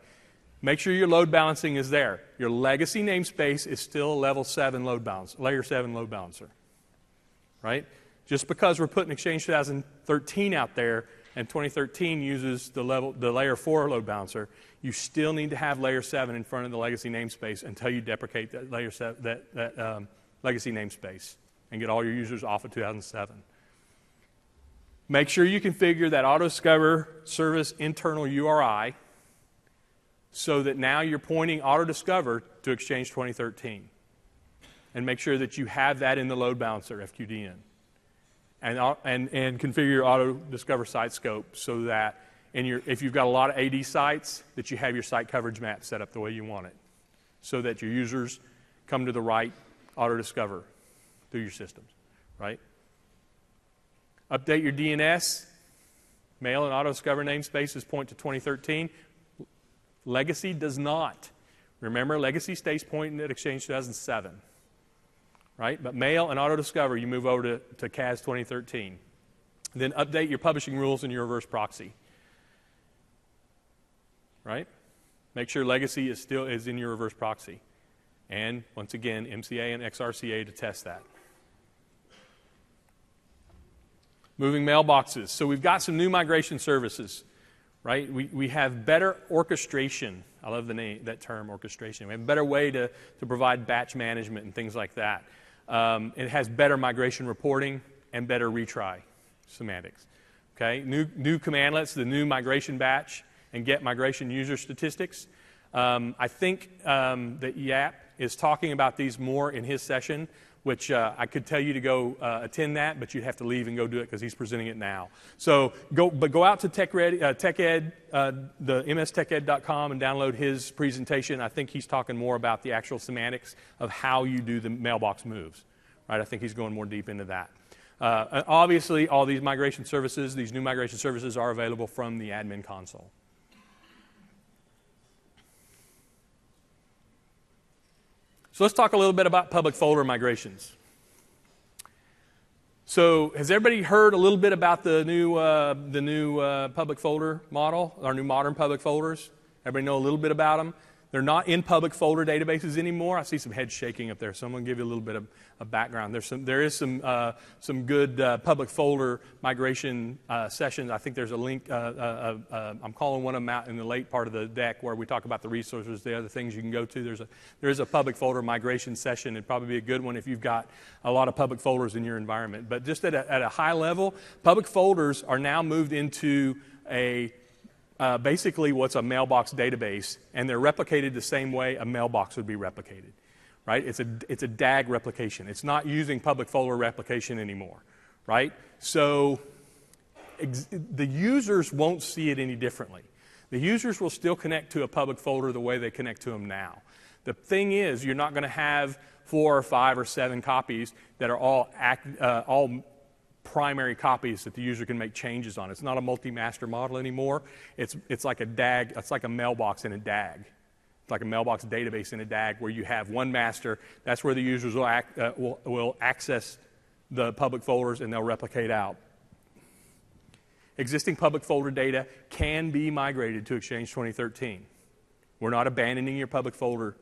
Speaker 1: Make sure your load balancing is there. Your legacy namespace is still a level 7 load balancer, layer 7 load balancer, right? Just because we're putting Exchange 2013 out there and 2013 uses the layer 4 load balancer, you still need to have layer 7 in front of the legacy namespace until you deprecate that layer 7, that legacy namespace and get all your users off of 2007. Make sure you configure that AutoDiscover service internal URI so that now you're pointing AutoDiscover to Exchange 2013. And make sure that you have that in the load balancer, FQDN. And configure your AutoDiscover site scope so that if you've got a lot of AD sites, that you have your site coverage map set up the way you want it, so that your users come to the right AutoDiscover through your systems, right? Update your DNS. Mail and AutoDiscover namespaces point to 2013. Legacy does not. Remember, legacy stays pointing at Exchange 2007, right? But mail and AutoDiscover, you move over to CAS 2013. Then update your publishing rules and your reverse proxy, right? Make sure legacy is in your reverse proxy. And once again, MCA and XRCA to test that. Moving mailboxes. So we've got some new migration services. Right? We have better orchestration. I love that term, orchestration. We have a better way to provide batch management and things like that. It has better migration reporting and better retry semantics. Okay? New commandlets, the new migration batch and get migration user statistics. I think that Yap is talking about these more in his session, which I could tell you to go attend that, but you'd have to leave and go do it because he's presenting it now. So go out to TechEd, the msteched.com, and download his presentation. I think he's talking more about the actual semantics of how you do the mailbox moves. Right? I think he's going more deep into that. Obviously, all these migration services, these new migration services, are available from the admin console. So let's talk a little bit about public folder migrations. So has everybody heard a little bit about the new public folder model, our new modern public folders? Everybody know a little bit about them? They're not in public folder databases anymore. I see some heads shaking up there, so I'm going to give you a little bit of background. There is some good public folder migration sessions. I think there's a link. I'm calling one of them out in the late part of the deck where we talk about the resources, the other things you can go to. There is a public folder migration session. It'd probably be a good one if you've got a lot of public folders in your environment. But just at a high level, public folders are now moved into basically what's a mailbox database, and they're replicated the same way a mailbox would be replicated, right? It's a DAG replication. It's not using public folder replication anymore, right? So the users won't see it any differently. The users will still connect to a public folder the way they connect to them now. The thing is, you're not going to have 4 or 5 or 7 copies that are all primary copies that the user can make changes on. It's not a multi-master model anymore. It's like a DAG. It's like a mailbox in a DAG. It's like a mailbox database in a DAG where you have one master. That's where the users will access the public folders and they'll replicate out. Existing public folder data can be migrated to Exchange 2013. We're not abandoning your public folder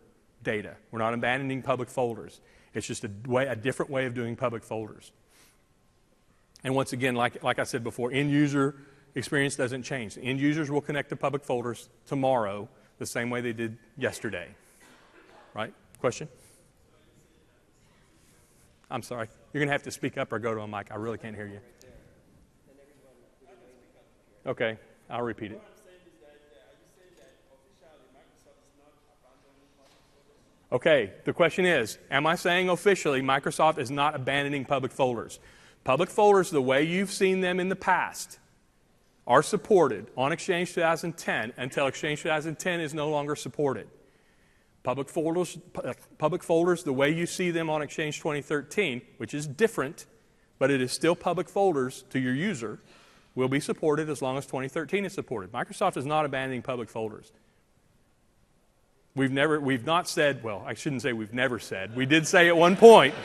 Speaker 1: data. We're not abandoning public folders. It's just a different way of doing public folders. And once again, like I said before, end-user experience doesn't change. End users will connect to public folders tomorrow the same way they did yesterday. Right? Question? I'm sorry. You're going to have to speak up or go to a mic. I really can't hear you. Okay, I'll repeat it. Okay, the question is, am I saying officially Microsoft is not abandoning public folders? Public folders, the way you've seen them in the past, are supported on Exchange 2010 until Exchange 2010 is no longer supported. Public folders, the way you see them on Exchange 2013, which is different, but it is still public folders to your user, will be supported as long as 2013 is supported. Microsoft is not abandoning public folders. We've not said, well, I shouldn't say we've never said. We did say at one point,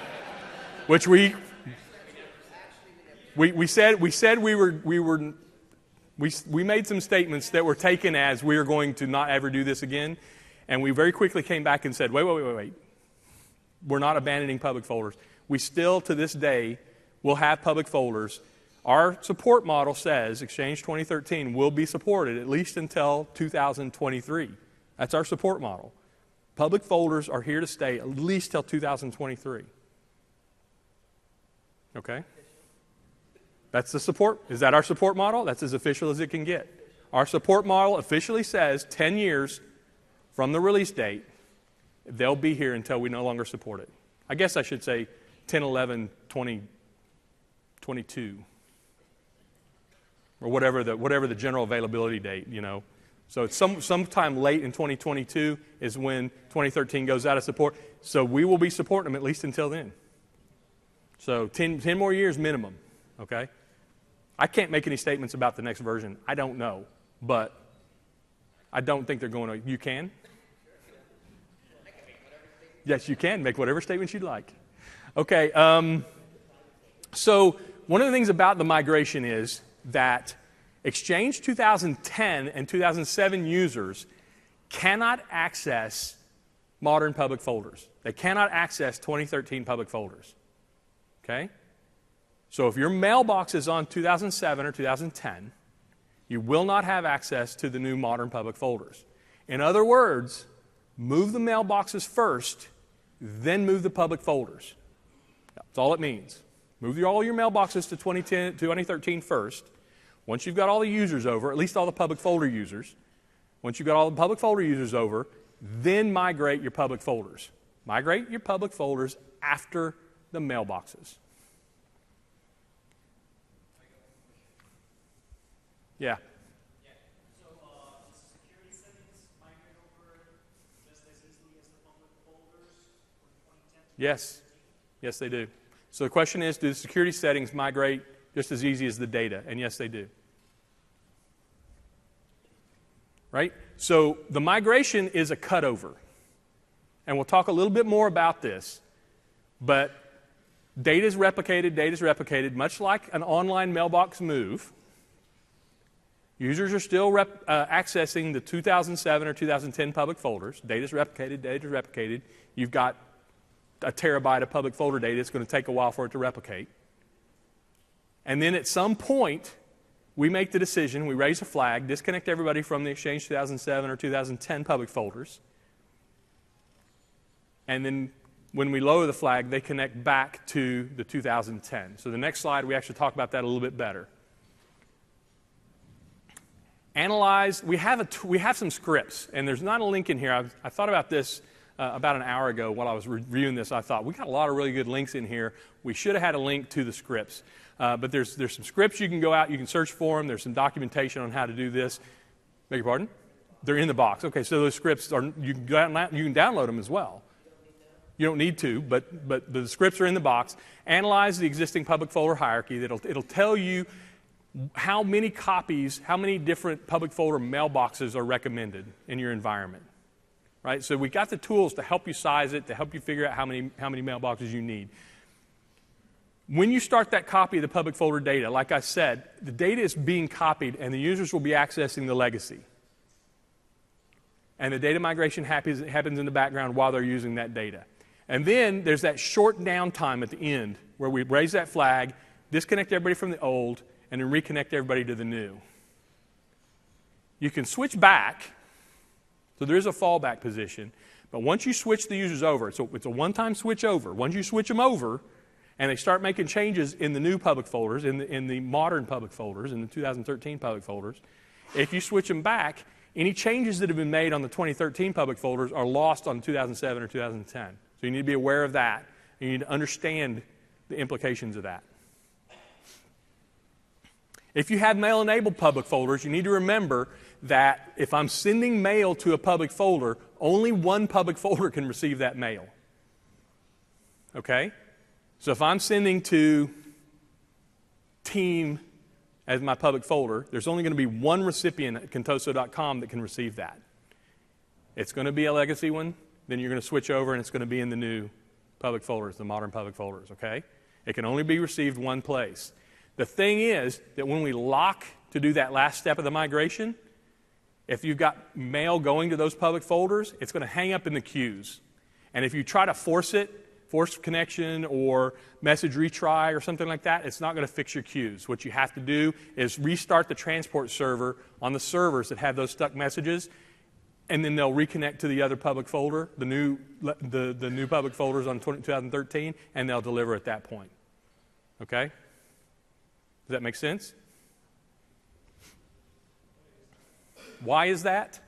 Speaker 1: which we made some statements that were taken as we are going to not ever do this again, and we very quickly came back and said, wait. We're not abandoning public folders. We still, to this day, will have public folders. Our support model says Exchange 2013 will be supported at least until 2023. That's our support model. Public folders are here to stay at least till 2023. Okay? That's the support. Is that our support model? That's as official as it can get. Our support model officially says 10 years from the release date, they'll be here until we no longer support it. I guess I should say 10, 11, 20, 22. Or whatever the general availability date, you know. So it's sometime late in 2022 is when 2013 goes out of support. So we will be supporting them at least until then. So 10 more years minimum, okay? I can't make any statements about the next version. I don't know, but I don't think they're going to. You can? Yes, you can make whatever statements you'd like. Okay, so one of the things about the migration is that Exchange 2010 and 2007 users cannot access modern public folders. They cannot access 2013 public folders. Okay? So if your mailbox is on 2007 or 2010, you will not have access to the new modern public folders. In other words, move the mailboxes first, then move the public folders. That's all it means. Move all your mailboxes to 2013 first. Once you've got all the users over, at least all the public folder users, once you've got all the public folder users over, then migrate your public folders. Migrate your public folders after the mailboxes. Yeah.
Speaker 2: So does the security settings migrate over just as easily as the public folders from 2010 to
Speaker 1: Yes. Yes, they do. So the question is, do the security settings migrate just as easy as the data? And yes, they do. Right? So the migration is a cutover. And we'll talk a little bit more about this. But data is replicated, much like an online mailbox move. Users are still accessing the 2007 or 2010 public folders. Data is replicated. You've got a terabyte of public folder data. It's going to take a while for it to replicate. And then at some point, we make the decision, we raise a flag, disconnect everybody from the Exchange 2007 or 2010 public folders. And then when we lower the flag, they connect back to the 2010. So the next slide, we actually talk about that a little bit better. Analyze, we have some scripts, and there's not a link in here. I thought about this about an hour ago while I was reviewing this. I thought, we got a lot of really good links in here. We should have had a link to the scripts. But there's some scripts you can go out, you can search for them. There's some documentation on how to do this. Beg your pardon? They're in the box. Okay, so those scripts you can go out and you can download them as well. You don't need to, but the scripts are in the box. Analyze the existing public folder hierarchy. It'll tell you how many copies, how many different public folder mailboxes are recommended in your environment. Right? So we got the tools to help you size it, to help you figure out how many mailboxes you need. When you start that copy of the public folder data, like I said, the data is being copied and the users will be accessing the legacy. And the data migration happens in the background while they're using that data. And then there's that short downtime at the end where we raise that flag, disconnect everybody from the old, and then reconnect everybody to the new. You can switch back, so there is a fallback position, but once you switch the users over, it's a one-time switch over. Once you switch them over, and they start making changes in the new public folders, in the modern public folders, in the 2013 public folders, if you switch them back, any changes that have been made on the 2013 public folders are lost on 2007 or 2010. So you need to be aware of that. You need to understand the implications of that. If you have mail-enabled public folders, you need to remember that if I'm sending mail to a public folder, only one public folder can receive that mail. Okay? So if I'm sending to team as my public folder, there's only going to be one recipient at contoso.com that can receive that. It's going to be a legacy one, then you're going to switch over and it's going to be in the new public folders, the modern public folders, okay? It can only be received one place. The thing is that when we lock to do that last step of the migration, if you've got mail going to those public folders, it's going to hang up in the queues. And if you try to force connection or message retry or something like that, it's not going to fix your queues. What you have to do is restart the transport server on the servers that have those stuck messages, and then they'll reconnect to the other public folder, the new public folders on 2013, and they'll deliver at that point. Okay? Does that make sense? Why is that?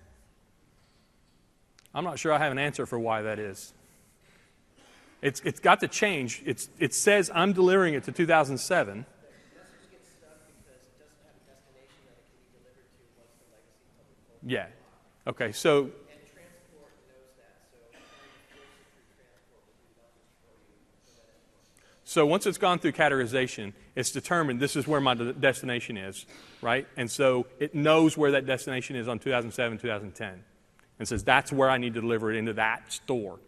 Speaker 1: I'm not sure I have an answer for why that is. It's got to change. It says I'm delivering it to 2007. Yeah. Okay, so... And transport knows that, so once it's gone through categorization, it's determined this is where my destination is, right? And so it knows where that destination is on 2007, 2010. And says that's where I need to deliver it into that store.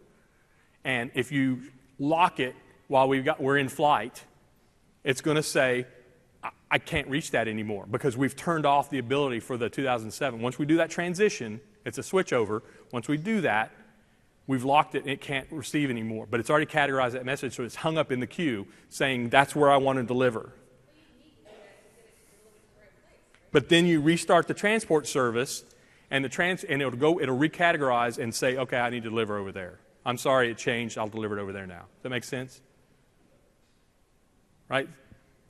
Speaker 1: And if you lock it while we're in flight, it's going to say, I can't reach that anymore because we've turned off the ability for the 2007. Once we do that transition, it's a switch over. Once we do that, we've locked it and it can't receive anymore. But it's already categorized that message, so it's hung up in the queue saying that's where I want to deliver. But then you restart the transport service and it'll recategorize and say, okay, I need to deliver over there. I'm sorry, it changed. I'll deliver it over there now. Does that make sense? Right?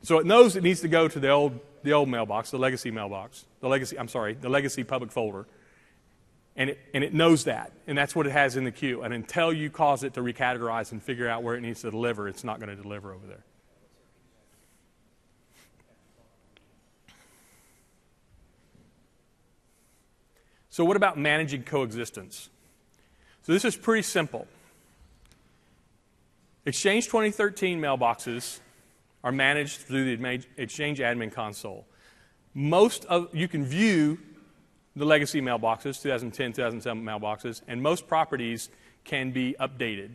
Speaker 1: So it knows it needs to go to the old mailbox, the legacy mailbox, the legacy public folder. And it knows that. And that's what it has in the queue. And until you cause it to recategorize and figure out where it needs to deliver, it's not going to deliver over there. So what about managing coexistence? So this is pretty simple. Exchange 2013 mailboxes are managed through the Exchange admin console. You can view the legacy mailboxes, 2010, 2007 mailboxes, and most properties can be updated.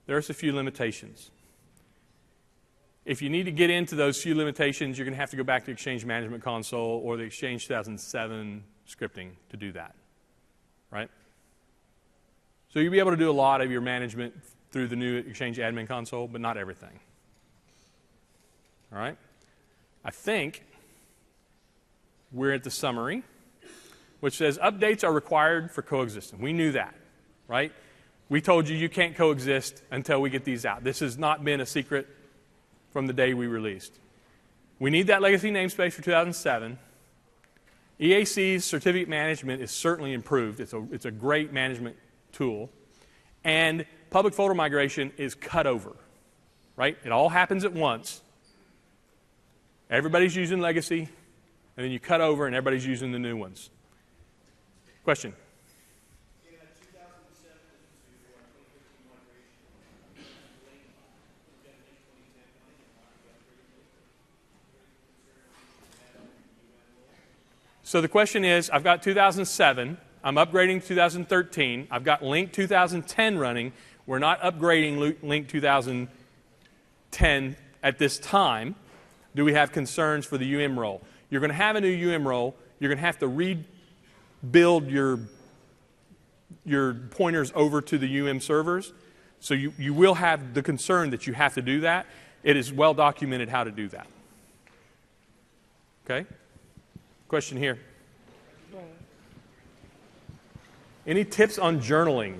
Speaker 1: There's a few limitations. If you need to get into those few limitations, you're going to have to go back to Exchange Management Console or the Exchange 2007 scripting to do that, right? So you'll be able to do a lot of your management through the new Exchange Admin Console, but not everything. All right? I think we're at the summary, which says updates are required for coexistence. We knew that, right? We told you can't coexist until we get these out. This has not been a secret from the day we released. We need that legacy namespace for 2007. EAC's certificate management is certainly improved. It's a great management tool. and public folder migration is cut over, right? It all happens at once. Everybody's using legacy, and then you cut over and everybody's using the new ones. Question?
Speaker 2: In 2007 to 2015 migration, late, we've got late 2010 money and not the upgrade.
Speaker 1: So the question is, I've got 2007. I'm upgrading 2013. I've got Link 2010 running. We're not upgrading Link 2010 at this time. Do we have concerns for the UM role? You're going to have a new UM role. You're going to have to rebuild your pointers over to the UM servers. So you will have the concern that you have to do that. It is well documented how to do that. Okay? Question here. Any tips on journaling?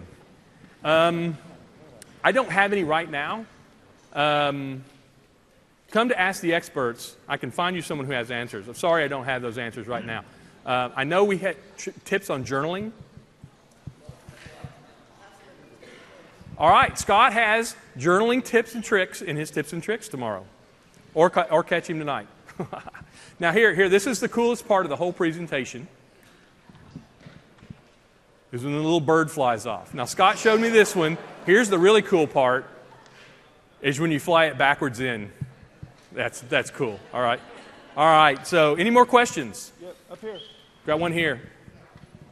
Speaker 1: I don't have any right now. Come to Ask the Experts. I can find you someone who has answers. I'm sorry I don't have those answers right now. I know we had tips on journaling. All right, Scott has journaling tips and tricks in his tips and tricks tomorrow. Or catch him tonight. Now here, this is the coolest part of the whole presentation. Is when the little bird flies off. Now, Scott showed me this one. Here's the really cool part, is when you fly it backwards in. That's cool. All right. All right, so any more questions?
Speaker 4: Yep, up here.
Speaker 1: Got one here.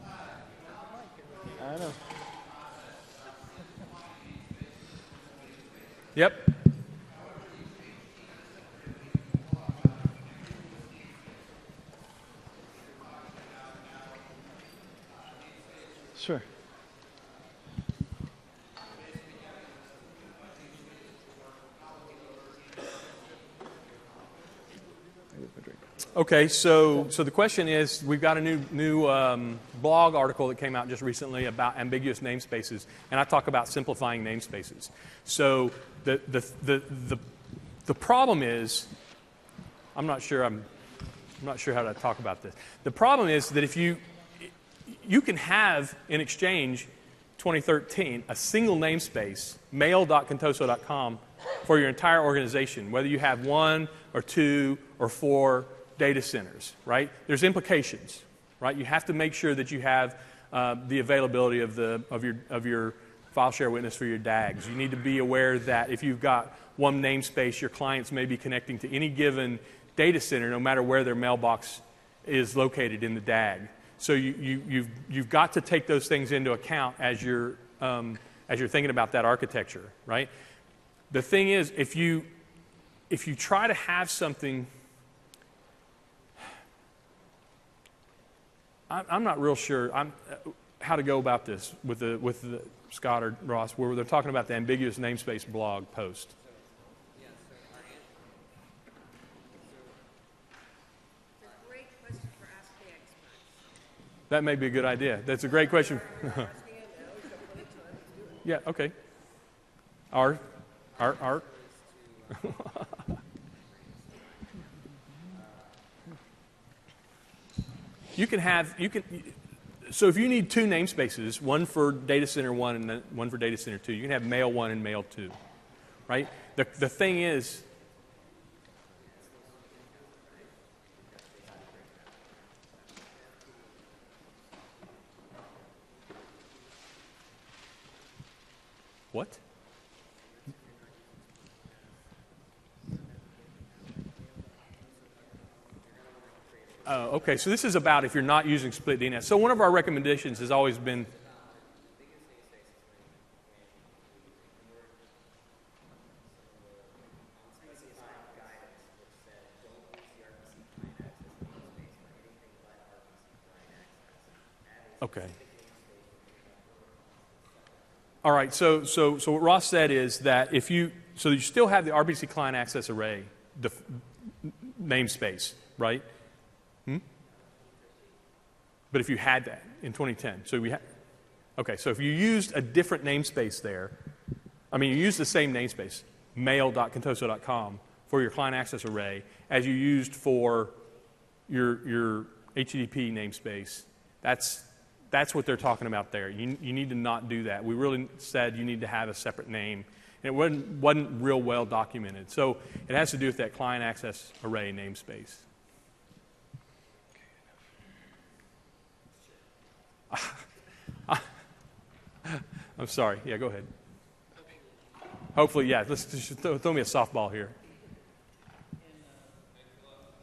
Speaker 4: I know.
Speaker 1: Yep.
Speaker 4: Sure.
Speaker 1: Okay, so the question is, we've got a new blog article that came out just recently about ambiguous namespaces, and I talk about simplifying namespaces. So the problem is, I'm not sure how to talk about this. The problem is that if you can have in Exchange 2013 a single namespace, mail.contoso.com, for your entire organization, whether you have 1 or 2 or 4 data centers, right? There's implications, right? You have to make sure that you have the availability of your file share witness for your DAGs. You need to be aware that if you've got one namespace, your clients may be connecting to any given data center, no matter where their mailbox is located in the DAG. So you've got to take those things into account as you're thinking about that architecture, right? The thing is, if you try to have something, I'm not real sure how to go about this with the Scott or Ross, where they're talking about the ambiguous namespace blog post. That may be a good idea. That's a great question. Yeah, okay. Art. So if you need 2 namespaces, one for data center 1 and then one for data center 2, you can have mail 1 and mail 2, right? The thing is, what? Oh, okay. So this is about if you're not using split DNS. So one of our recommendations has always been. Okay. All right. So what Ross said is that if you still have the RPC client access array, the namespace, right? But if you had that in 2010, so if you used a different namespace there, you used the same namespace, mail.contoso.com, for your client access array as you used for your HTTP namespace, That's what they're talking about there. You need to not do that. We really said you need to have a separate name. And it wasn't real well documented. So it has to do with that client access array namespace. I'm sorry. Yeah, go ahead. Hopefully, yeah. Let's just throw me a softball here.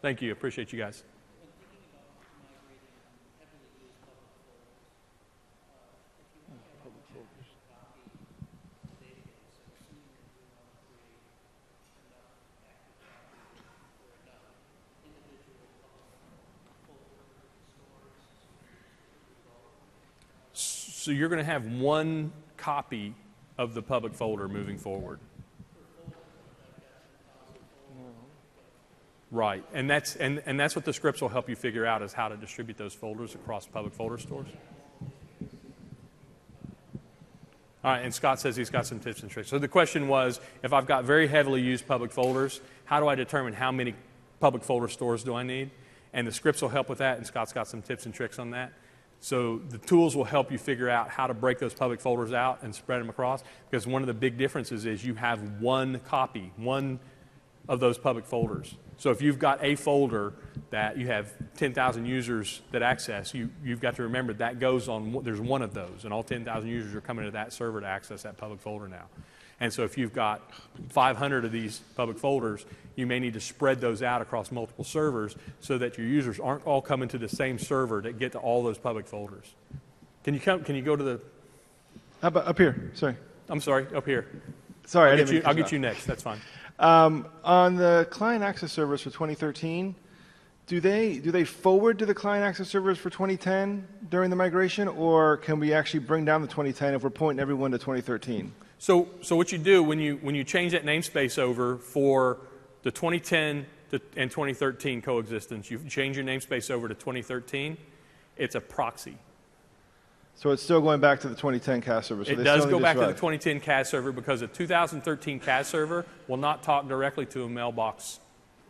Speaker 1: Thank you. Appreciate you guys. So you're going to have one copy of the public folder moving forward. Right. And that's what the scripts will help you figure out, is how to distribute those folders across public folder stores. All right, and Scott says he's got some tips and tricks. So the question was, if I've got very heavily used public folders, how do I determine how many public folder stores do I need? And the scripts will help with that, and Scott's got some tips and tricks on that. So the tools will help you figure out how to break those public folders out and spread them across, because one of the big differences is you have one copy, one of those public folders. So if you've got a folder that you have 10,000 users that access, you've got to remember that goes on, there's one of those, and all 10,000 users are coming to that server to access that public folder now. And so if you've got 500 of these public folders, you may need to spread those out across multiple servers so that your users aren't all coming to the same server to get to all those public folders. Can you go to the...
Speaker 4: How about up here? Sorry.
Speaker 1: I'm sorry, up here.
Speaker 4: Sorry,
Speaker 1: I'll get you next. That's fine.
Speaker 4: On the client access servers for 2013, do they forward to the client access servers for 2010 during the migration, or can we actually bring down the 2010 if we're pointing everyone to 2013?
Speaker 1: So what you do when you change that namespace over for the 2010 and 2013 coexistence, you change your namespace over to 2013, it's a proxy.
Speaker 4: So it's still going back to the 2010 CAS server. So
Speaker 1: it does go back to the 2010 CAS server, because a 2013 CAS server will not talk directly to a mailbox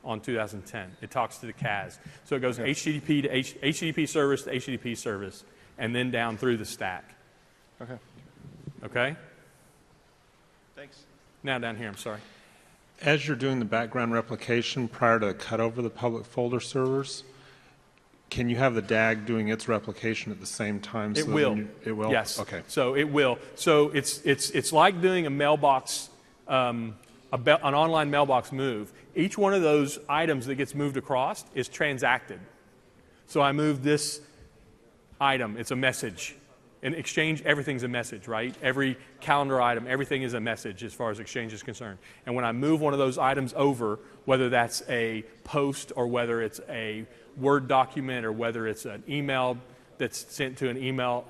Speaker 1: on 2010. It talks to the CAS. So it goes HTTP to HTTP service to HTTP service, and then down through the stack.
Speaker 4: Okay.
Speaker 1: Okay?
Speaker 4: Thanks.
Speaker 1: Now down here, I'm sorry.
Speaker 5: As you're doing the background replication prior to the cutover of the public folder servers, can you have the DAG doing its replication at the same time?
Speaker 1: It will.
Speaker 5: It will?
Speaker 1: Yes.
Speaker 5: Okay.
Speaker 1: So it will. So it's like doing a mailbox, an online mailbox move. Each one of those items that gets moved across is transacted. So I move this item. It's a message. In Exchange, everything's a message, right? Every calendar item, everything is a message as far as Exchange is concerned. And when I move one of those items over, whether that's a post or whether it's a Word document or whether it's an email that's sent to an email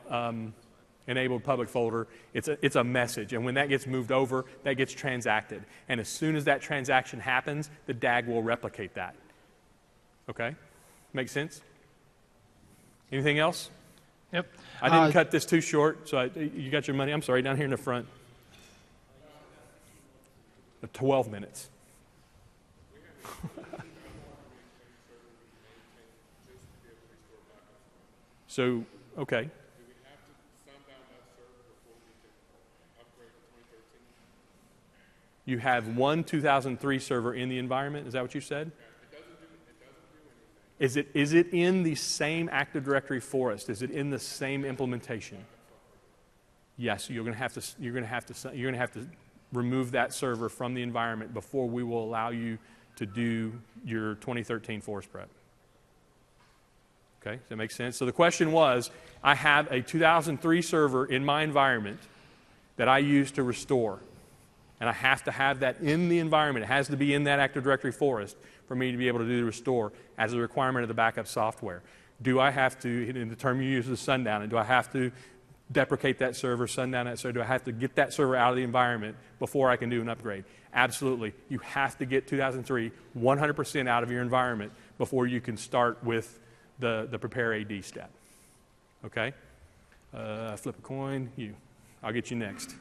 Speaker 1: enabled public folder, it's a message. And when that gets moved over, that gets transacted. And as soon as that transaction happens, the DAG will replicate that. Okay? Make sense? Anything else?
Speaker 4: Yep.
Speaker 1: I didn't cut this too short, so you got your money. I'm sorry, down here in the front. 12 minutes. So, okay. You have one 2003 server in the environment. Is that what you said? Is it in the same Active Directory forest? Is it in the same implementation? Yes. You're going to have to remove that server from the environment before we will allow you to do your 2013 forest prep. Okay, does that make sense? So the question was, I have a 2003 server in my environment that I use to restore. And I have to have that in the environment. It has to be in that Active Directory forest for me to be able to do the restore as a requirement of the backup software. Do I have to, in the term you use is sundown, and do I have to deprecate that server, sundown that server? Do I have to get that server out of the environment before I can do an upgrade? Absolutely. You have to get 2003 100% out of your environment before you can start with the prepare AD step. Okay? Flip a coin. I'll get you next.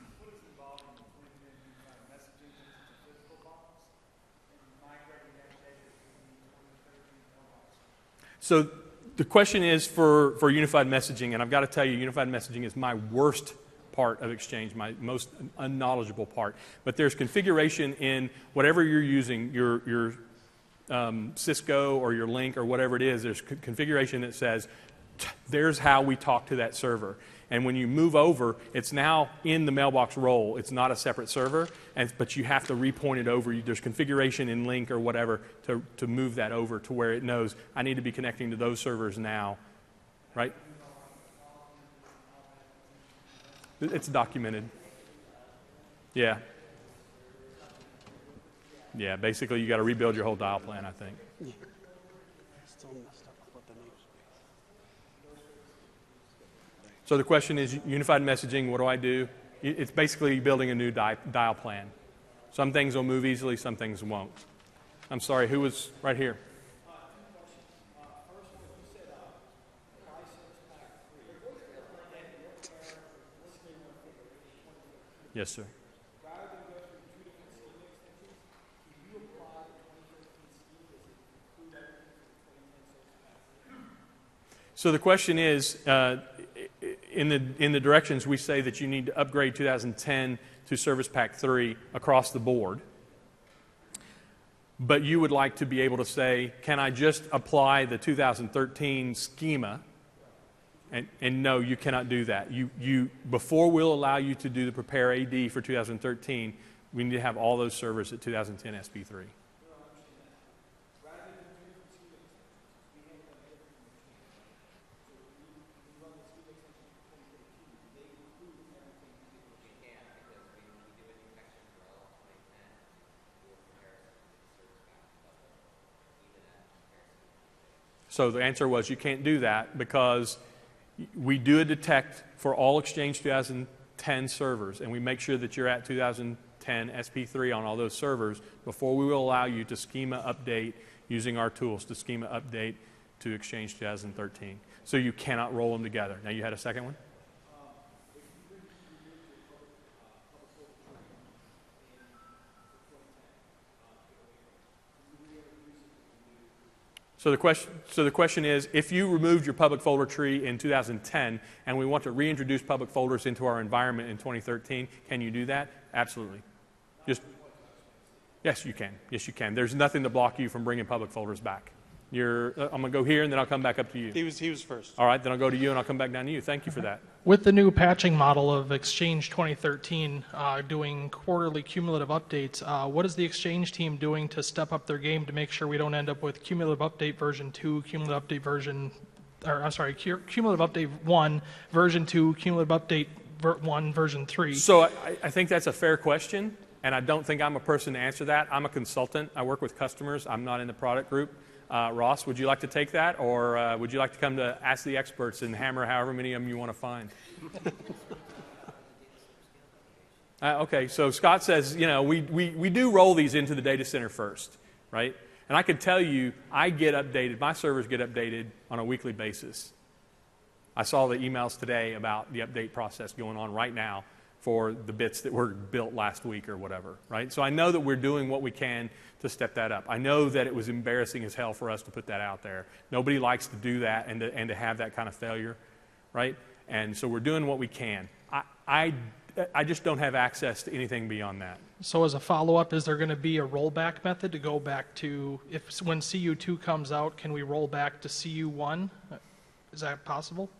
Speaker 1: So The question is for unified messaging, and I've got to tell you, unified messaging is my worst part of Exchange, my most unknowledgeable part. But there's configuration in whatever you're using, your Cisco or your Link or whatever it is, there's configuration that says, there's how we talk to that server. And when you move over, it's now in the mailbox role. It's not a separate server, but you have to repoint it over. There's configuration in Link or whatever to move that over to where it knows I need to be connecting to those servers now, right? It's documented. Yeah. Yeah, basically you got to rebuild your whole dial plan, I think. So the question is, unified messaging, what do I do? It's basically building a new dial plan. Some things will move easily, some things won't. I'm sorry, who was right here? Yes, sir. So the question is, in the directions we say that you need to upgrade 2010 to Service Pack 3 across the board, but you would like to be able to say, can I just apply the 2013 schema? And no, you cannot do that. Before we'll allow you to do the Prepare AD for 2013, we need to have all those servers at 2010 SP3. So the answer was you can't do that because we do a detect for all Exchange 2010 servers, and we make sure that you're at 2010 SP3 on all those servers before we will allow you to schema update using our tools to schema update to Exchange 2013. So you cannot roll them together. Now you had a second one? So the question is, if you removed your public folder tree in 2010 and we want to reintroduce public folders into our environment in 2013, can you do that? Absolutely. Yes, you can. Yes, you can. There's nothing to block you from bringing public folders back. I'm going to go here, and then I'll come back up to you.
Speaker 6: He was first.
Speaker 1: All right, then I'll go to you, and I'll come back down to you. Thank you for that.
Speaker 7: With the new patching model of Exchange 2013 doing quarterly cumulative updates, what is the Exchange team doing to step up their game to make sure we don't end up with cumulative update version 2, cumulative update version, cumulative update 1, version 2, cumulative update 1, version 3?
Speaker 1: So I think that's a fair question, and I don't think I'm a person to answer that. I'm a consultant. I work with customers. I'm not in the product group. Ross, would you like to take that, or would you like to come to Ask the Experts and hammer however many of them you want to find? Okay, so Scott says, we do roll these into the data center first, right? And I can tell you, I get updated, my servers get updated on a weekly basis. I saw the emails today about the update process going on right now for the bits that were built last week or whatever, right? So I know that we're doing what we can to step that up. I know that it was embarrassing as hell for us to put that out there. Nobody likes to do that and to have that kind of failure, right? And so we're doing what we can. I just don't have access to anything beyond that.
Speaker 7: So as a follow-up, is there going to be a rollback method to go back to, when CU2 comes out, can we roll back to CU1? Is that possible?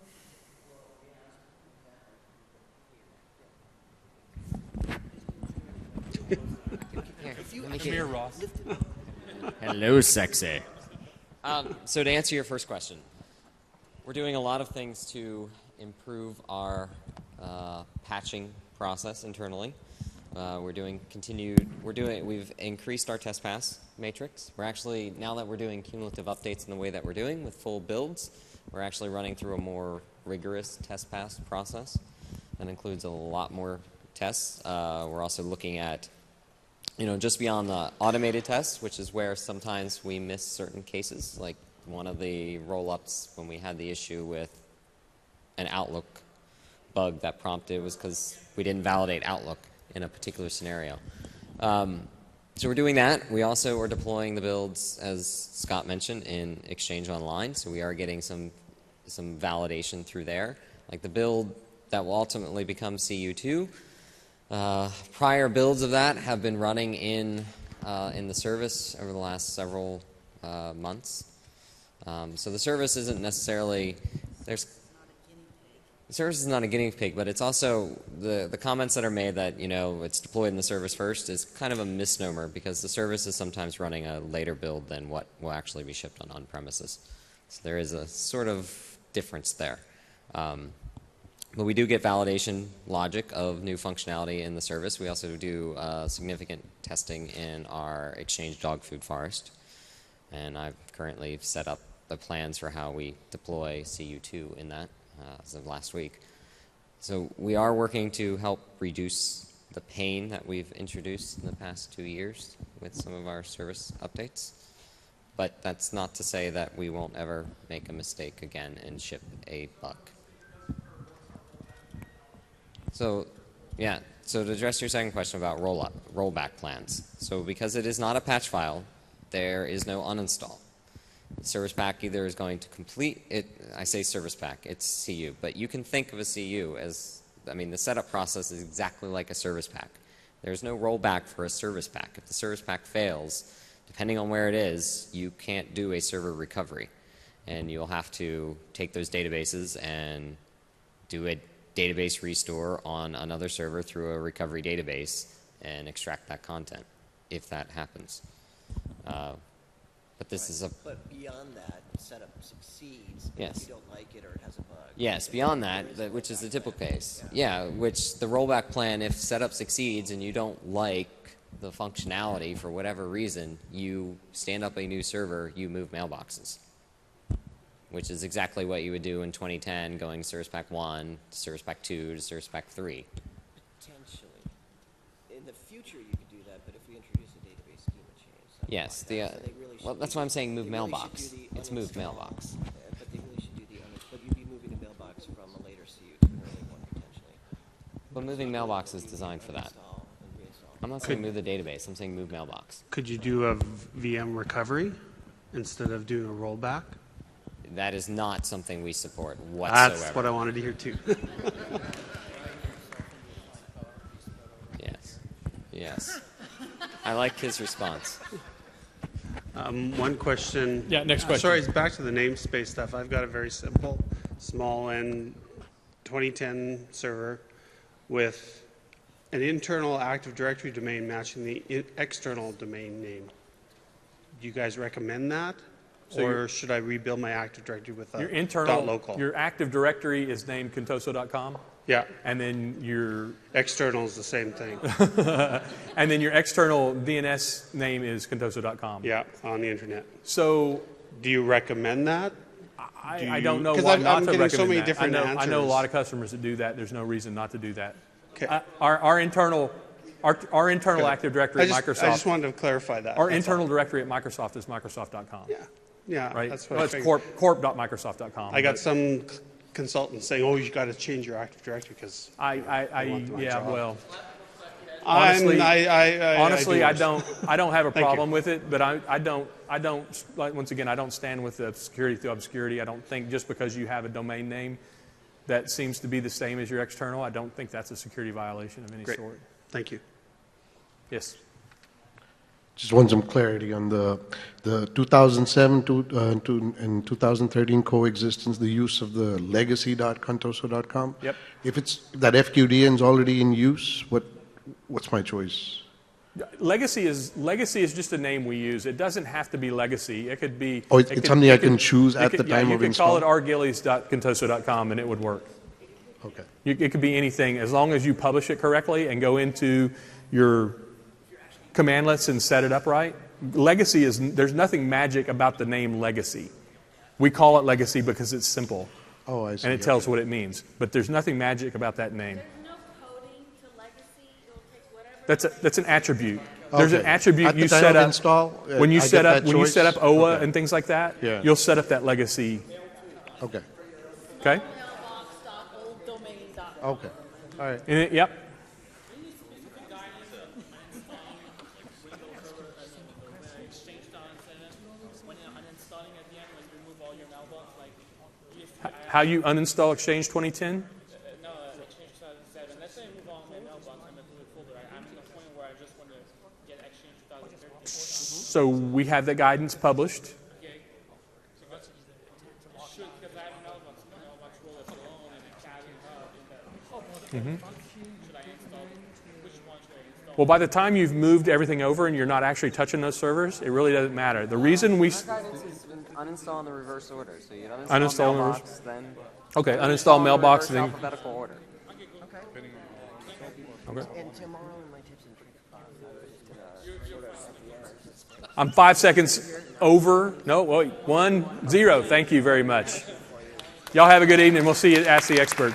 Speaker 1: Come here, Ross.
Speaker 8: Hello, sexy. So to answer your first question, we're doing a lot of things to improve our patching process internally. We've increased our test pass matrix. We're actually, now that we're doing cumulative updates in the way that we're doing with full builds, we're actually running through a more rigorous test pass process. That includes a lot more tests. We're also looking at just beyond the automated tests, which is where sometimes we miss certain cases. Like one of the roll-ups when we had the issue with an Outlook bug that prompted was because we didn't validate Outlook in a particular scenario. So we're doing that. We also are deploying the builds, as Scott mentioned, in Exchange Online. So we are getting some validation through there. Like the build that will ultimately become CU2. Prior builds of that have been running in the service over the last several months. So the service isn't necessarily the service is not a guinea pig, but it's also the comments that are made that it's deployed in the service first is kind of a misnomer because the service is sometimes running a later build than what will actually be shipped on premises. So there is a sort of difference there. But we do get validation logic of new functionality in the service. We also do significant testing in our Exchange dog food forest. And I've currently set up the plans for how we deploy CU2 in that as of last week. So we are working to help reduce the pain that we've introduced in the past 2 years with some of our service updates. But that's not to say that we won't ever make a mistake again and ship a bug. So, yeah, so to address your second question about rollback plans. So because it is not a patch file, there is no uninstall. The service pack either is going to complete it, I say service pack, it's CU, but you can think of a CU as, the setup process is exactly like a service pack. There's no rollback for a service pack. If the service pack fails, depending on where it is, you can't do a server recovery. And you'll have to take those databases and do a database restore on another server through a recovery database and extract that content, if that happens. But this is a...
Speaker 6: But beyond that, setup succeeds
Speaker 8: Yes.
Speaker 6: if you don't like it or it has a bug.
Speaker 8: Yes, beyond that, which is the typical case. Yeah, which the rollback plan, if setup succeeds and you don't like the functionality for whatever reason, you stand up a new server, you move mailboxes, which is exactly what you would do in 2010, going Service Pack 1 to Service Pack 2 to Service Pack 3.
Speaker 6: Potentially. In the future, you could do that, but if we introduce a database schema change...
Speaker 8: Yes,
Speaker 6: so they really
Speaker 8: well,
Speaker 6: should
Speaker 8: that's why I'm saying move
Speaker 6: they really
Speaker 8: mailbox.
Speaker 6: should do the
Speaker 8: It's moved
Speaker 6: uninstall,
Speaker 8: mailbox.
Speaker 6: But they really should do the but you'd be moving the mailbox from a later CU to an early one, potentially.
Speaker 8: But moving mailbox is designed for that.
Speaker 6: Uninstall and reinstall.
Speaker 8: I'm not saying move the database, I'm saying move mailbox.
Speaker 9: Could you do a VM recovery instead of doing a rollback?
Speaker 8: That is not something we support whatsoever.
Speaker 9: That's what I wanted to hear too.
Speaker 8: Yes. Yes. I like his response.
Speaker 9: One question.
Speaker 1: Yeah, next question.
Speaker 9: Sorry, it's back to the namespace stuff. I've got a very simple, small N 2010 server with an internal Active Directory domain matching the external domain name. Do you guys recommend that?
Speaker 1: So
Speaker 9: or should I rebuild my Active Directory with a
Speaker 1: Your internal,
Speaker 9: .local?
Speaker 1: your Active Directory is named contoso.com,
Speaker 9: Yeah,
Speaker 1: and then your
Speaker 9: external is the same thing.
Speaker 1: and then your external DNS name is contoso.com.
Speaker 9: Yeah, on the internet.
Speaker 1: So
Speaker 9: Do you recommend that?
Speaker 1: I don't know
Speaker 9: 'cause
Speaker 1: why
Speaker 9: I'm
Speaker 1: not to
Speaker 9: getting
Speaker 1: recommend
Speaker 9: so many
Speaker 1: that.
Speaker 9: different
Speaker 1: I know a
Speaker 9: answers.
Speaker 1: lot of customers that do that. There's no reason not to do that.
Speaker 9: Okay.
Speaker 1: Our internal Active Directory
Speaker 9: I
Speaker 1: at
Speaker 9: just
Speaker 1: Microsoft.
Speaker 9: wanted to clarify that.
Speaker 1: Our
Speaker 9: that's
Speaker 1: internal
Speaker 9: all.
Speaker 1: directory at Microsoft is Microsoft.com.
Speaker 9: Yeah,
Speaker 1: Right?
Speaker 9: that's what
Speaker 1: Well,
Speaker 9: I
Speaker 1: it's
Speaker 9: figured.
Speaker 1: corp.microsoft.com.
Speaker 9: I got some consultants saying, "Oh, you got to change your Active Directory because."
Speaker 1: yeah,
Speaker 9: job.
Speaker 1: well, honestly,
Speaker 9: honestly,
Speaker 1: I don't have a
Speaker 9: Thank
Speaker 1: problem
Speaker 9: you.
Speaker 1: with it, but I don't, like, once again, I don't stand with the security through obscurity. I don't think just because you have a domain name that seems to be the same as your external, I don't think that's a security violation of any
Speaker 9: Great.
Speaker 1: sort.
Speaker 9: Thank you.
Speaker 1: Yes.
Speaker 10: Just want some clarity on the 2007 and 2013 coexistence, the use of the legacy.contoso.com.
Speaker 1: Yep.
Speaker 10: If it's that FQDN is already in use, what's my choice?
Speaker 1: Legacy is just a name we use. It doesn't have to be legacy. It could be.
Speaker 10: Oh, it's something I can choose at the time
Speaker 1: you
Speaker 10: of
Speaker 1: could
Speaker 10: install?
Speaker 1: call it rgillies.contoso.com and it would work.
Speaker 10: Okay.
Speaker 1: It could be anything as long as you publish it correctly and go into your commandlets and set it up right. Legacy there's nothing magic about the name legacy. We call it legacy because it's simple.
Speaker 10: Oh, I see.
Speaker 1: And it tells what it means. But there's nothing magic about that name.
Speaker 11: There's no coding to legacy. It'll take whatever.
Speaker 1: That's an attribute. There's an
Speaker 10: Okay.
Speaker 1: attribute
Speaker 10: At the
Speaker 1: you
Speaker 10: time
Speaker 1: set
Speaker 10: of
Speaker 1: up
Speaker 10: install,
Speaker 1: when you
Speaker 10: I
Speaker 1: set
Speaker 10: get
Speaker 1: up
Speaker 10: that
Speaker 1: when you
Speaker 10: choice?
Speaker 1: set up OA
Speaker 10: Okay.
Speaker 1: and things like that.
Speaker 10: Yeah.
Speaker 1: You'll set up that legacy.
Speaker 10: Okay.
Speaker 1: Okay.
Speaker 11: Mailbox.olddomain.com.
Speaker 10: Okay. All right.
Speaker 1: Yep. How you uninstall Exchange 2010?
Speaker 2: No, Exchange 2007. Let's say I move on my mailbox, I'm at the folder. I'm to the point where I just want to get Exchange 2013.
Speaker 1: So we have the guidance published.
Speaker 2: Okay. So what's should, because I have a mailbox role as alone and a cat and hub in that. Should I install? Which one should I install?
Speaker 1: Well, by the time you've moved everything over and you're not actually touching those servers, it really doesn't matter. The reason we...
Speaker 8: Our guidance is uninstall in the reverse order. So you'd uninstall,
Speaker 1: Uninstall in the
Speaker 8: mailbox, then
Speaker 1: Okay, uninstall
Speaker 8: in
Speaker 1: mailbox,
Speaker 8: reverse
Speaker 1: then...
Speaker 8: alphabetical order.
Speaker 1: Okay.
Speaker 6: And tomorrow in my tips and tricks,
Speaker 1: I'm 5 seconds over. No, wait, 1-0. Thank you very much. Y'all have a good evening. We'll see you at Ask the Expert.